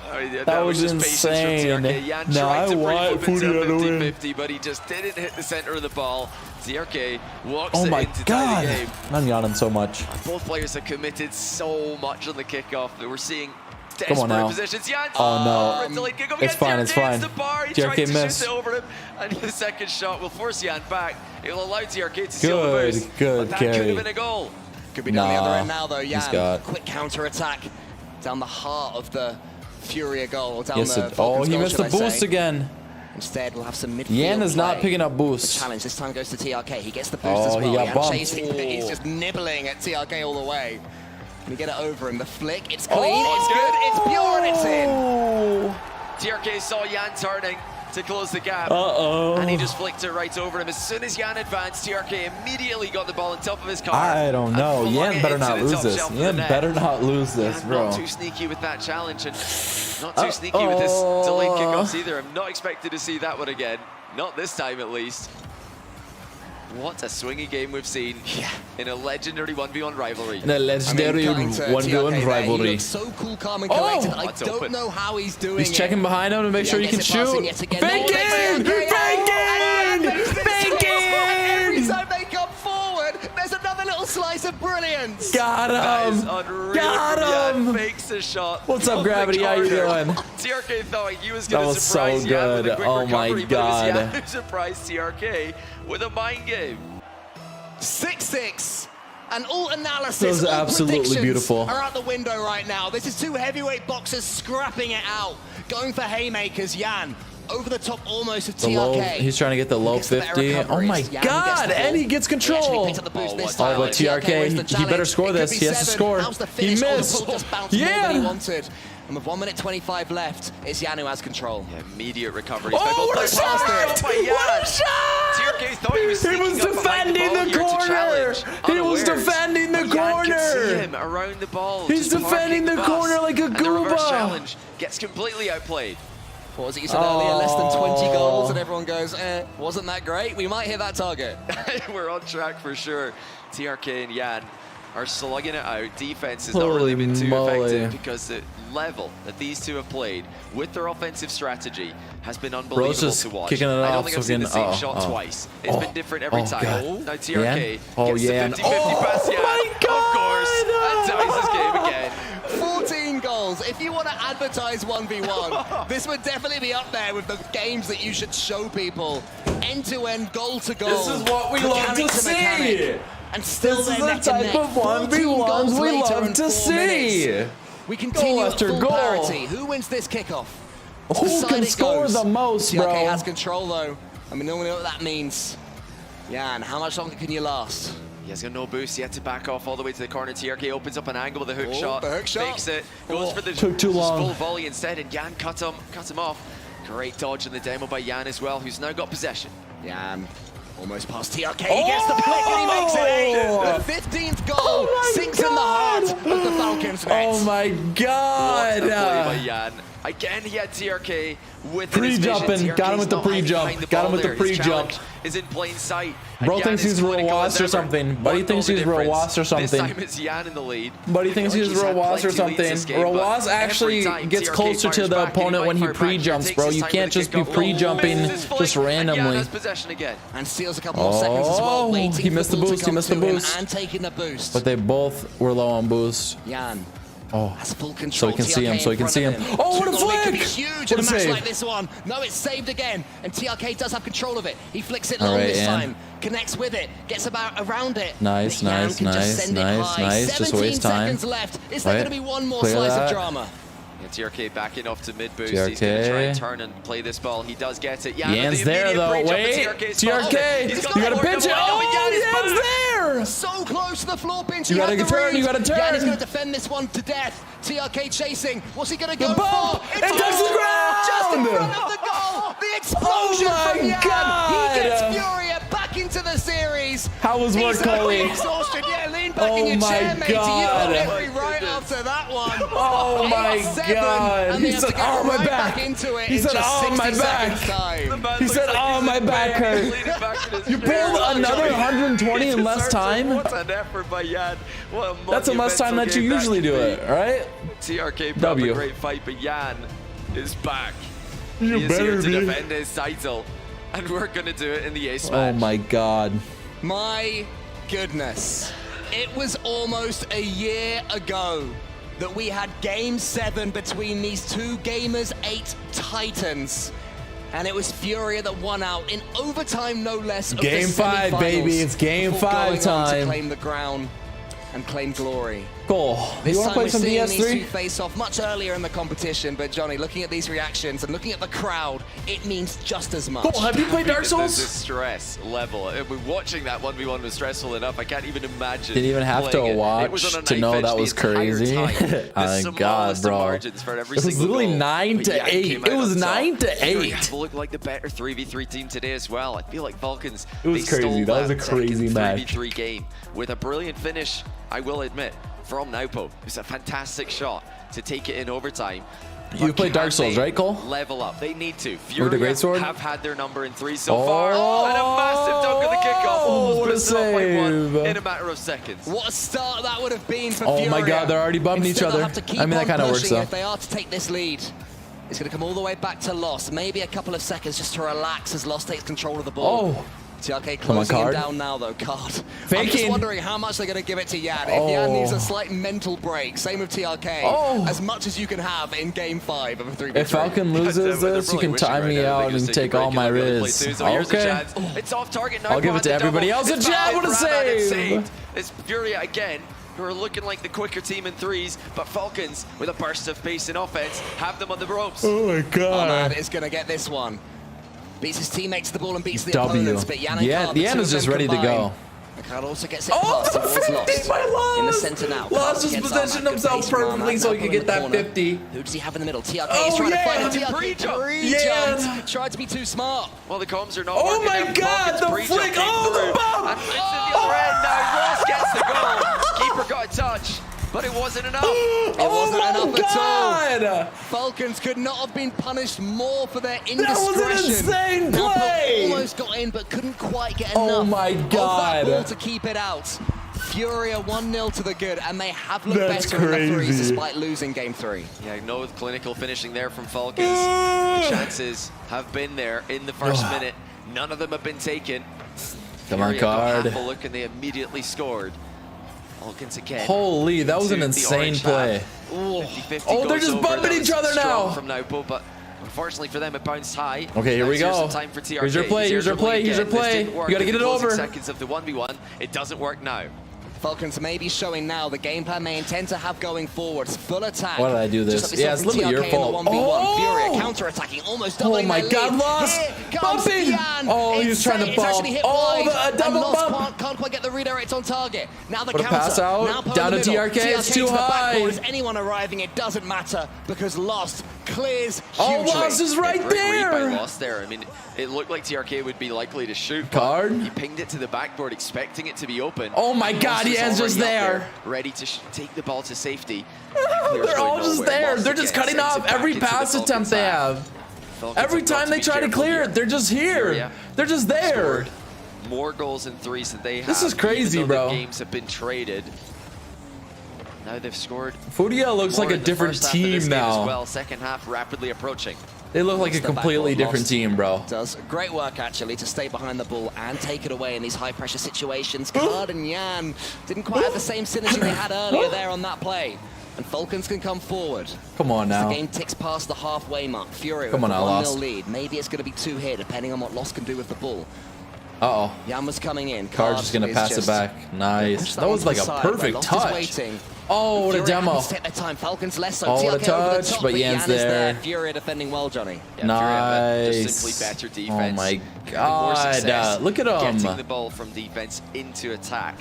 Oh, yeah, That was just insane. patience from TRK. Yan No, tried I to want pre-flip into a 40 50-50, but he just didn't hit the center of the ball. TRK walks Oh it my in to tie the God. game. I'm yawning so much. Both players have committed so much on the kickoff that we're seeing Come on desperate now. positions. Yan, Oh, no. for a delayed kickoff. It's fine, it's fine. The bar. He TRK tried to missed. shoot it over him, and the second shot will force Yan back. It will allow TRK to seal the Good, boost. good But that could carry. have been a goal. Could be down the Nah, other end now, though. he's Yan, got- quick counter-attack down the heart of the Furia goal. Or down Yes, the oh, Falcons he goal, missed the should I boost say. again. Instead, we'll have some midfield Yan is not play. picking up The boosts. challenge this time goes to TRK. He gets the boost Oh, as he well. got Yan bumped. chasing, but he's just nibbling at TRK all the way. Can he get it over him? The flick, it's clean, it's good, it's pure, and it's in. Oh. TRK saw Yan turning, to close the gap. And he just flicked it right over him. As soon as Yan advanced, TRK immediately got the ball on top of his car. I don't know. Yan better not lose this. Yan better not lose this, bro. Not too sneaky with that challenge, and not too sneaky with his delayed kickoffs either. I'm not expected to see that one again. Not this time, at least. What a swingy game we've seen in a legendary 1v1 rivalry. In a legendary 1v1 rivalry. He looks so cool, calm, and collected. I don't know how he's doing it. He's checking behind him to make sure he can shoot. Bacon! Every time they come forward, there's another little slice of brilliance. Got him! Got him! Fakes the shot. What's up, Gravity? How you doing? TRK thought he was going to surprise so Yan with good. a quick Oh my recovery, God. but it was Yan who surprised TRK with a mind game. 6-6. And all analysis, That was all absolutely predictions beautiful. are out the window right now. This is two heavyweight boxers scrapping it out, going for haymakers. Yan over the top almost of The TRK. low, he's trying to get the low 50. Oh my God! And he gets control. But TRK, he better score this. He has to score. He missed. Yeah. And with 1 minute 25 left, it's Yan who has control. Yeah, immediate recovery. Oh, what a shot! What a shot! TRK thought he was defending the corner. He was defending the corner. Yan could see him around the ball. He's defending the corner like a And the reverse gooba. challenge gets completely outplayed. What was it you said earlier? Less than 20 goals, and everyone goes, wasn't that great? We might hit that target. We're on track for sure. TRK and Yan are slugging it out. Defense has not really been too effective because the level that these two have played with their offensive strategy has been unbelievable to watch. Kicking it I don't off, think I've seen the same shot twice. It's been different every time. God. Now TRK gets the 50-50 Oh, pass. Yan, my God. of course, and ties this game again. 14 goals. If you want to advertise 1v1, this would definitely be up there with the games that you should show people. End-to-end, goal-to-goal. This is what we love to see. And still This is the type of 1v1s we love to see. We continue Goal after full goal. parity. Who wins this kickoff? Who can score the most, TRK bro? has control though. I mean, no one knows what that means. Yan, how much longer can you last? He has got no boost. He had to back off all the way to the corner. TRK opens up an angle with a hook shot. The hook shot. Fakes it. Goes for the Took too long. full volley instead, and Yan cut him off. Great dodge in the demo by Yan as well, who's now got possession. Yan. Almost past TRK, he gets the flick and he makes it 8. The 15th goal sinks in the heart of the Falcons net. Oh my God! What a play by Yan. Again, he had TRK with Pre-jumping. Got him with the pre-jump. Got him with the pre-jump. Is in plain sight. Bro thinks he's real wasp or something. Buddy thinks he's real wasp or This something. time it's Yan in the lead. Buddy thinks he's real wasp or something. Real wasp actually gets closer to the opponent when he pre-jumps, bro. You can't just be pre-jumping just randomly. Possession again. And steals a couple more seconds as well, waiting he missed the boost. He missed the boost. and taking the boost. But they both were low on boost. Yan has full So control. he can see him. So he can see him. Oh, what a flick! Could be huge in a match like this one. No, it's saved again, and TRK does have control of it. He flicks it long this time, connects with it, gets around it. Nice. Just waste time. 17 seconds left. Is there going to be one more slice of drama? Yeah, TRK backing off to mid boost. He's going to try and turn and play this ball. He does get it. Yan's there though. Wait, TRK, you gotta pinch it. Oh, Yan's there. So close to the floor pinch. You gotta turn. You gotta turn. Yan is going to defend this one to death. TRK chasing. What's he going to go bump. for? It touches the ground. Just in front of the goal. The explosion from Yan. God. He gets Furia back into the series. How was work, Coley? Exhaustion. Yeah, lean back in your chair, matey. You got every right after that one. Oh my God. He said, oh, my back. He said, oh, my back. He said, oh, my back hurt. You pulled another 120 in less time? What an effort by Yan. That's in less time that you usually do it, right? TRK put up a great fight, but Yan is back. You he is better here to be. defend his title, and we're going to do it in the ace Oh match. my God. My goodness. It was almost a year ago that we had Game 7 between these two Gamers 8 Titans. And it was Furia that won out in overtime, no less. Game 5, baby. It's Game 5 time. To time. claim the crown and claim glory. Cole, you want to play some DS3? Face off much earlier in the competition, but Johnny, looking at these reactions and looking at the crowd, it means just as much. Cole, have you played Dark Souls? The stress level. Watching that 1v1 was stressful enough. I can't even imagine. Didn't even have to watch to know that was crazy. Oh God, bro. It was literally 9 to 8. It was 9 to 8. Looked like the better 3v3 team today as well. I feel like Falcons. It was crazy. That was a crazy match. 3v3 game with a brilliant finish, I will admit, from Naupo. It's a fantastic shot to take it in overtime. You played Dark Souls, right, Cole? Level up. They need to. Fury have had their number in 3 so far. And a massive dunk of the kickoff. What a save. In a matter of seconds. What a start that would have been for Fury. Oh my God, they're already bumping each other. I mean, that kind of works though. If they are to take this lead, it's going to come all the way back to Lost. Maybe a couple of seconds just to relax as Lost takes control of the ball. Oh. TRK closing him down now, though. Card. Faking. I'm just wondering how much they're going to give it to Yan. If Yan needs a slight mental break, same with TRK. As much as you can have in Game 5 of a 3v3. If Falcon loses this, you can time me out and take all my Riz. Okay. It's off target now. I'll give it to everybody else. A jab, what a save! It's Furia again, who are looking like the quicker team in 3s, but Falcons, with a burst of pace in offense, have them on the ropes. Oh my God. Is going to get this one. Beats his teammates to the ball and beats the opponents, but Yan is just ready to go. Card also gets it past towards Lost in the center now. Lost has positioned himself perfectly so he can get that 50. Who does he have in the middle? TRK is trying to find a TRK. Tried to be too smart. Well, the comms are not working. Oh my God, the flick. Oh, the bump. And it's in the other end now. Lost gets the goal. Keeper got a touch. But it wasn't enough. It wasn't enough at all. Falcons could not have been punished more for their indiscretion. That was an insane play. Almost got in, but couldn't quite get enough. Oh my God. Of that ball to keep it out. Furia 1-0 to the good, and they have looked better in the 3s despite losing Game 3. Yeah, no clinical finishing there from Falcons. The chances have been there in the first minute. None of them have been taken. Come on, Card. Half a look, and they immediately scored. Again. Holy, that was an insane play. 50-50 they're just bumping each other now. From Naupo, but unfortunately for them, it bounced high. Okay, here we go. Here's your play. Here's your play. Here's your play. You got to get it over. Seconds of the 1v1. It doesn't work now. Falcons may be showing now the game plan they intend to have going forwards. Full attack. Why did I do this? Yeah, it's literally your fault. Furia counter-attacking, almost doubling. Oh my God, Lost! Bumping! Oh, he was trying to bump. Oh, the double bump! Can't quite get the redirect on target. Now the counter. Pass out. Down to TRK. It's too high. Is anyone arriving? It doesn't matter because Lost clears hugely. Oh, Lost is right there. Lost there. I mean, it looked like TRK would be likely to shoot. Card. He pinged it to the backboard, expecting it to be open. Oh my God, Yan's just there. Ready to take the ball to safety. They're all just there. They're just cutting off every pass attempt they have. Every time they try to clear it, they're just here. They're just there. More goals in 3s than they have. This is crazy, bro. Games have been traded. Now they've scored. Furia looks like a different team now. Well, second half rapidly approaching. They look like a completely different team, bro. Does great work actually to stay behind the ball and take it away in these high pressure situations. Card and Yan didn't quite have the same synergy they had earlier there on that play. And Falcons can come forward. Come on now. The game ticks past the halfway mark. Fury with a 1-0 lead. Maybe it's going to be 2 here, depending on what Lost can do with the ball. Uh-oh. Yan was coming in. Card's just going to pass it back. Nice. That was like a perfect touch. Oh, what a demo. Take their time. Falcons less so. Oh, what a touch, but Yan's there. Fury defending well, Johnny. Yeah, nice. Just simply better defense. Oh my God. Look at him. Getting the ball from defense into attack.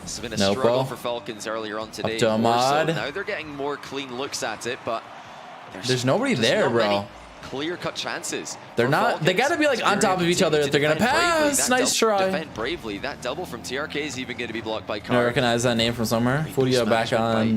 This has been a struggle for Falcons earlier on today. Up to Ahmad. Now they're getting more clean looks at it, but there's nobody there, bro. Clear-cut chances. They're not. They got to be like on top of each other if they're gonna pass. Nice try. Defend bravely. That double from TRK is even going to be blocked by Card. I recognize that name from somewhere. Furia back on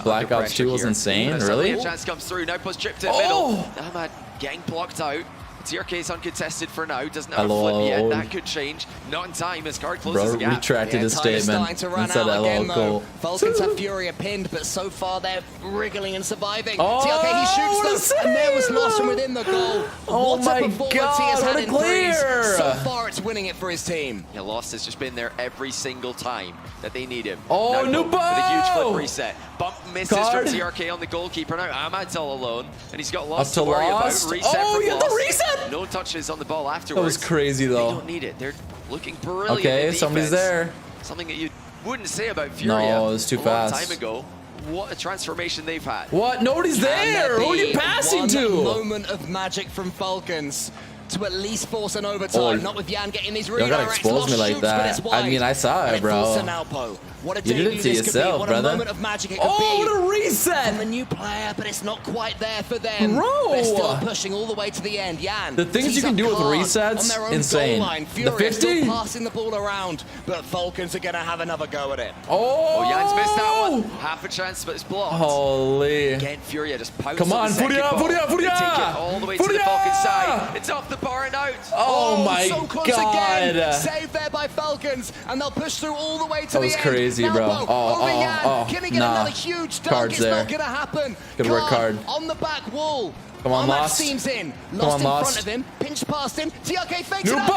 Black Ops 2 was insane. Really? A chance comes through. Now push tripped in the middle. Ahmad getting blocked out. TRK is uncontested for now. Doesn't have a flip yet. That could change. Not in time as Card closes the gap. Retracted his statement and said LOL goal. Falcons have Furia pinned, but so far they're wriggling and surviving. TRK, he shoots them, and there was Lost from within the goal. Oh my God, what a clear! So far it's winning it for his team. Yeah, Lost has just been there every single time that they need him. Oh, Nubo with a huge flip reset. Bump misses from TRK on the goalkeeper. Now Ahmad's all alone, and he's got Lost to worry about. Reset oh, you got the reset! No touches on the ball afterwards. That was crazy, though. They don't need it. They're looking brilliant. Okay, somebody's there. Something that you wouldn't say about Furia. No, it's too a fast. long time ago. What a transformation they've had. What? Nobody's there. Who are you passing to? Moment of magic from Falcons to at least force an overtime. Not with Yan getting these redirects. You gotta expose me like that. I mean, I saw it, bro. What a You did it to yourself, what brother. A moment of magic it could oh, be. what a reset! From a new player, but it's not quite there for them. Bro! They're still pushing all the way to the end. Yan, the things you can do with resets, insane. The 50? Passing the ball around, but Falcons are gonna have another go at it. Oh, Jan's missed that one. Half a chance, but it's blocked. Holy! Again, Furia just pounced. Come on, Furia! They take it all the way to the Falcon side. It's off the bar and out. Oh my so close God! Again. Saved there by Falcons, and they'll push through all the way to That the was end. crazy, now, bro. Can he get another huge dunk? Card's it's there. not gonna happen. Good work, Card. On the back wall. Come on, Ahmad Lost. seams in. Come Lost on, in Lost. front of him. Pinched past him. TRK fakes New it up. ball!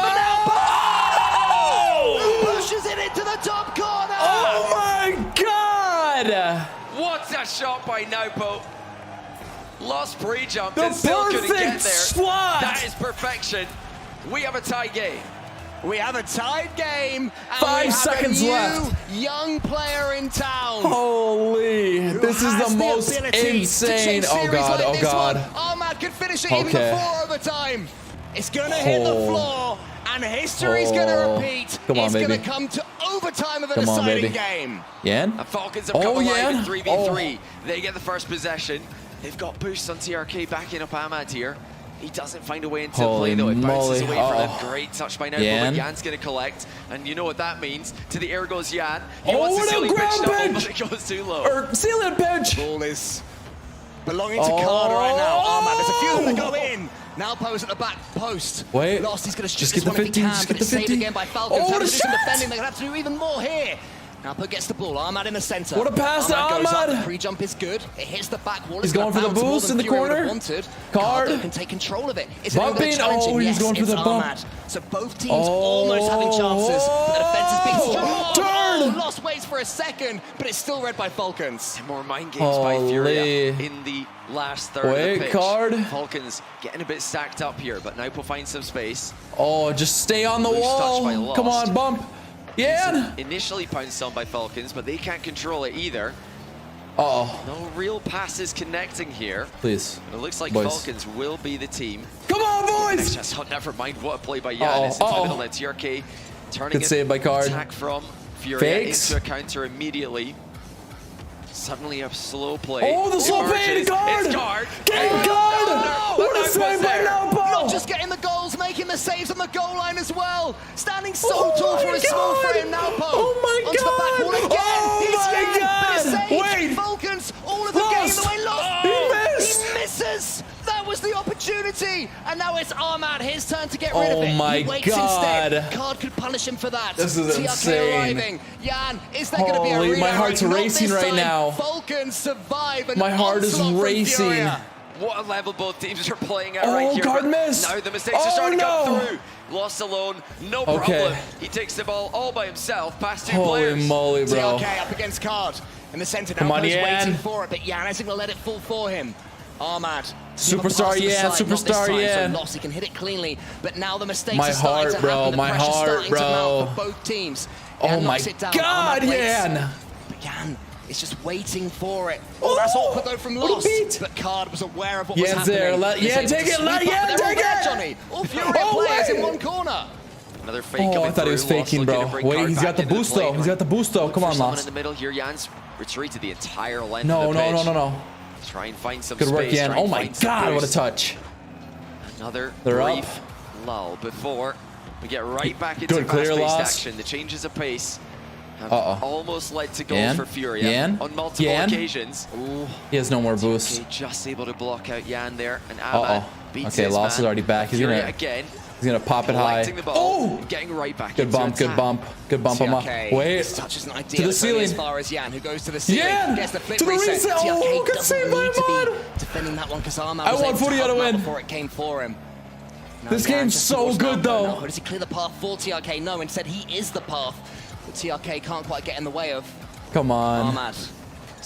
Oh! Pushes it into the top corner. Oh my God! What a shot by Naupo. Lost pre-jump The and still couldn't get perfect there. slot! That is perfection. We have a tie game. We have a tied game. And 5 we have seconds a new left. Young player in town. Holy! This is has the most ability to insane. change Oh series God! like Oh this God! one. Ahmad could finish it even Okay. before overtime. It's gonna hit the floor, and history's gonna repeat. Come on, it's baby. gonna come to overtime of a Come on, deciding baby. game. Yan? And Falcons have come alive in 3v3. Oh. They get the first possession. They've got boosts on TRK backing up Ahmad here. He doesn't find a way into Holy play though. It bounces moly. away from Oh. him. Great touch by Naupo, Yan. but Jan's going to collect. And you know what that means. To the air goes Yan. He Oh, wants what the a ceiling pitch ground double, bench! but it goes too low. Or ceiling bench! Ball is belonging to Carter right now. Ahmad, there's a few of them that go in. Now Poe's at the back post. Wait. Lost, he's going to shoot Just this get the one if 50, he can, just but get it's the saved 50. again by Falcons. Oh, Having what to a do some shot! defending. They're going to have to do even more here. Now Poe gets the ball. Ahmad in the center. What a pass to Ahmad goes Ahmad. up. Pre-jump is good. It hits the back wall. He's It's going gonna for the bounce more boost than in the Fury would have corner. wanted. Card. Carter can take control of it. Is anyone Bumping. gonna challenge him? Oh, he's Yes, going for it's the bump. Ahmad. So both teams almost having chances. But the defense is being strong. Turn. Oh, Lost waits for a second, but it's still read by Falcons. And more mind games by Furia in the last third of the pitch. Card. Falcons getting a bit stacked up here, but Naupo finds some space. Oh, just stay on the Loose touch by wall. Lost. Come on, bump. Yeah. Initially pounced on by Falcons, but they can't control it either. Uh-oh. No real passes connecting here. Please. And it looks like Boys. Falcons will be the team. Come on, boys! Just, oh, never mind what a play by Yan. It's into the middle. It's TRK turning Good save by Card. attack from Furia Fakes. into a counter immediately. Suddenly a slow play. Oh, the slow play to Card! It's Card! Get Card! What a save by Naupo! Not just getting the goals, making the saves on the goal line as well. Standing so Oh tall my for a small God! frame Naupo. Oh my Onto the back wall God! again. Oh He's my Yan, God! but it's saved. Wait. Falcons all of the Lost. game the way Lost. He missed. He misses. That was the opportunity. And now it's Ahmad, his turn to get rid of it. Oh my He waits God. instead. Card could punish him for that. This is TRK insane. arriving. Yan, is there going to be a Holy, redirect? my heart's Not racing this right time. now. Falcons survive an My heart is onslaught from racing. Furia. What a level both teams are playing at Oh, right here. Card but missed. Now the mistakes are Oh, starting to no. come through. Lost alone, no Okay. problem. He takes the ball all by himself past two Holy players. moly, bro. TRK up against Card in the center. Come Now on, Poe's Yan. waiting for it, but Yan isn't going to let it fall for him. Ahmad. Superstar Yan, superstar Yan. So Lost, he can hit it cleanly, but now the mistakes My are starting heart, to bro, happen. The my pressure's heart, starting to bro. mount for both teams. Oh Yan my knocks it down. God, Ahmad waits. Yan! But Yan is just waiting for it. Oh, that's awkward though from what a Lost. beat. But Card was aware of what Yan's was happening. there. Let He's Yan able take to it, let sweep up, Yan but they're all take there, it. Johnny. All Furia Oh, players in wait. one corner. Another fake Oh, coming I thought he was through. Lost faking, looking bro. to bring Wait, Card he's back got the into boost play. though. He's got the boost though. Come For on, someone Lost. in the middle here. Jan's retreated the entire length No, of the no, pitch. no, no, no. Try and find some Good space. work, Yan. try and Oh my find some God, what a boost. touch. Another They're up. brief lull before we get right back into Good clear, fast-paced Lost. action. The changes of pace have Uh-oh. almost led to goals Yan? for Furia Yan? on multiple Yan? occasions. Ooh, He has no more boost. okay, just able to block out Yan there, and Ahmad beats Okay, his Lost man. is already back. He's Furia gonna again. He's gonna pop it high. Collecting the ball, Oh! and getting right back Good into bump, good attack. bump, good bump. I'm up. TRK, Wait. This touch isn't ideal. To the It's only ceiling. as far as Yan, who goes to the ceiling. Yan! Gets the flip To the reset. reset. TRK Oh, good doesn't save by need to Ahmad. be defending that one because Ahmad I was want able Furia to hug him win. before it came for him. Now This Yan game's just so towards good, Naupo. though. Naupo, does he clear the path for TRK? No, instead he is the path that TRK can't quite get in the way of. Come on. Ahmad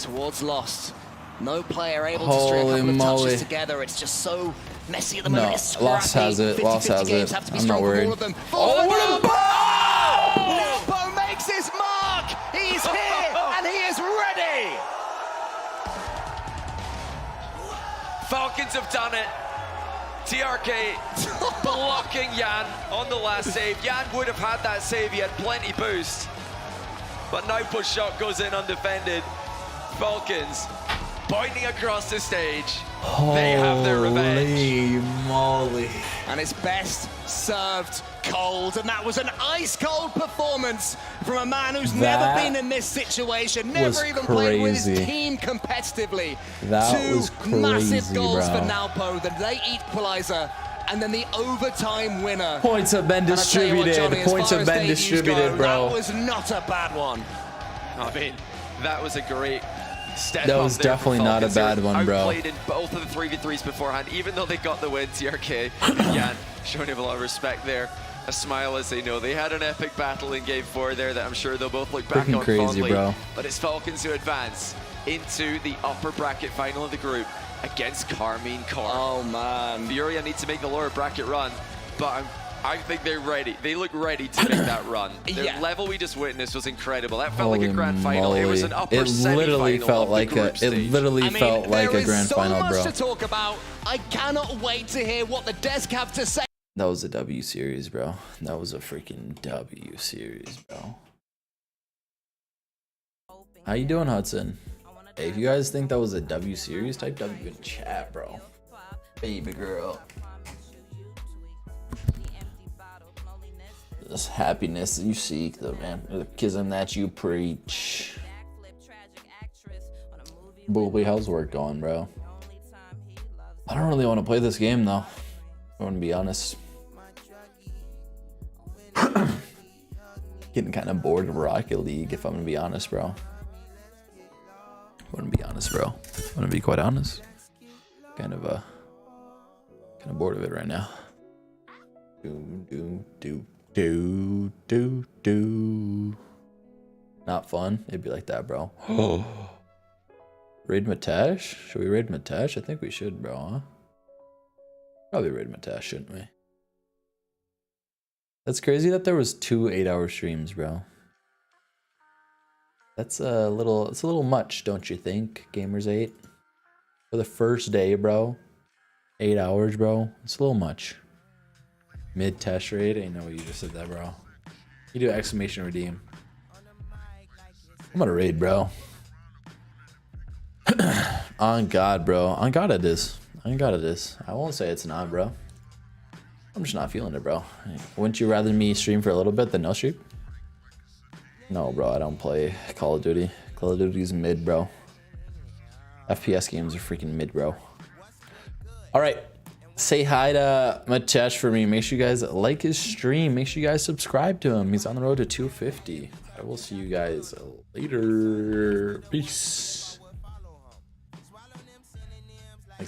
towards Lost. No player able to string a Holy couple of moly. touches together. It's just so messy at the No, moment. It's Lost scrappy. has it. 50-50 Lost has games it. have to be I'm not strong for worried. all of them. Oh, what a ball! Naupo makes his mark. He's Falcons have done it. TRK blocking Jan on the last save. Jan would have had that save, he had plenty boost. But now push shot goes in undefended. Falcons pointing across the stage. They have their revenge. Holy moly. And it's best served cold, and that was an ice cold performance from a man who's never been in this situation, never even played with his team competitively. That was crazy, massive goals bro. for Nalpo, the late equalizer, and then the overtime winner. Points have been distributed. Points have been distributed, bro. That was not a bad one. I mean, that was a great step That up was there definitely for not a Falcons. bad one, bro. Outplayed in both of the 3v3s beforehand, even though they got the win. TRK and Jan showing him a lot of respect there. A smile as they know they had an epic battle in game 4 there that I'm sure they'll both look back Freaking on crazy, fondly. bro. But it's Falcons who advance into the upper bracket final of the group against Carmine Corp. Oh man. Furia need to make the lower bracket run, but I think they're ready. They look ready to make that run. The level we just witnessed was incredible. That felt like a grand final. It was an upper semi-final. It literally felt like a grand final, bro. There is so much to talk about. I cannot wait to hear what the desk have to say. That was a W series, bro. That was a freaking W series, bro. How you doing, Hudson? Hey, if you guys think that was a W series, type W in chat, bro. Baby girl. This happiness that you seek, though, man. The kism that you preach. Boobly, how's work going, bro? I don't really want to play this game, though. I want to be honest. Getting kind of bored of Rocket League, if I'm gonna be honest, bro. I'm gonna be quite honest. Kind of bored of it right now. Do. Not fun. It'd be like that, bro. Raid Matash? Should we raid Matash? I think we should, bro, huh? Probably raid Matash, shouldn't we? That's crazy that there was 2 8-hour streams, bro. It's a little much, don't you think, Gamers 8? For the first day, bro. 8 hours, bro. It's a little much. Mid test raid? I know what you just said that, bro. You do exclamation redeem. I'm gonna raid, bro. On God, bro. On God it is. On God it is. I won't say it's not, bro. I'm just not feeling it, bro. Wouldn't you rather me stream for a little bit than no stream? No, bro, I don't play Call of Duty. Call of Duty's mid, bro. FPS games are freaking mid, bro. All right. Say hi to Matesh for me. Make sure you guys like his stream. Make sure you guys subscribe to him. He's on the road to 250. I will see you guys later. Peace. Like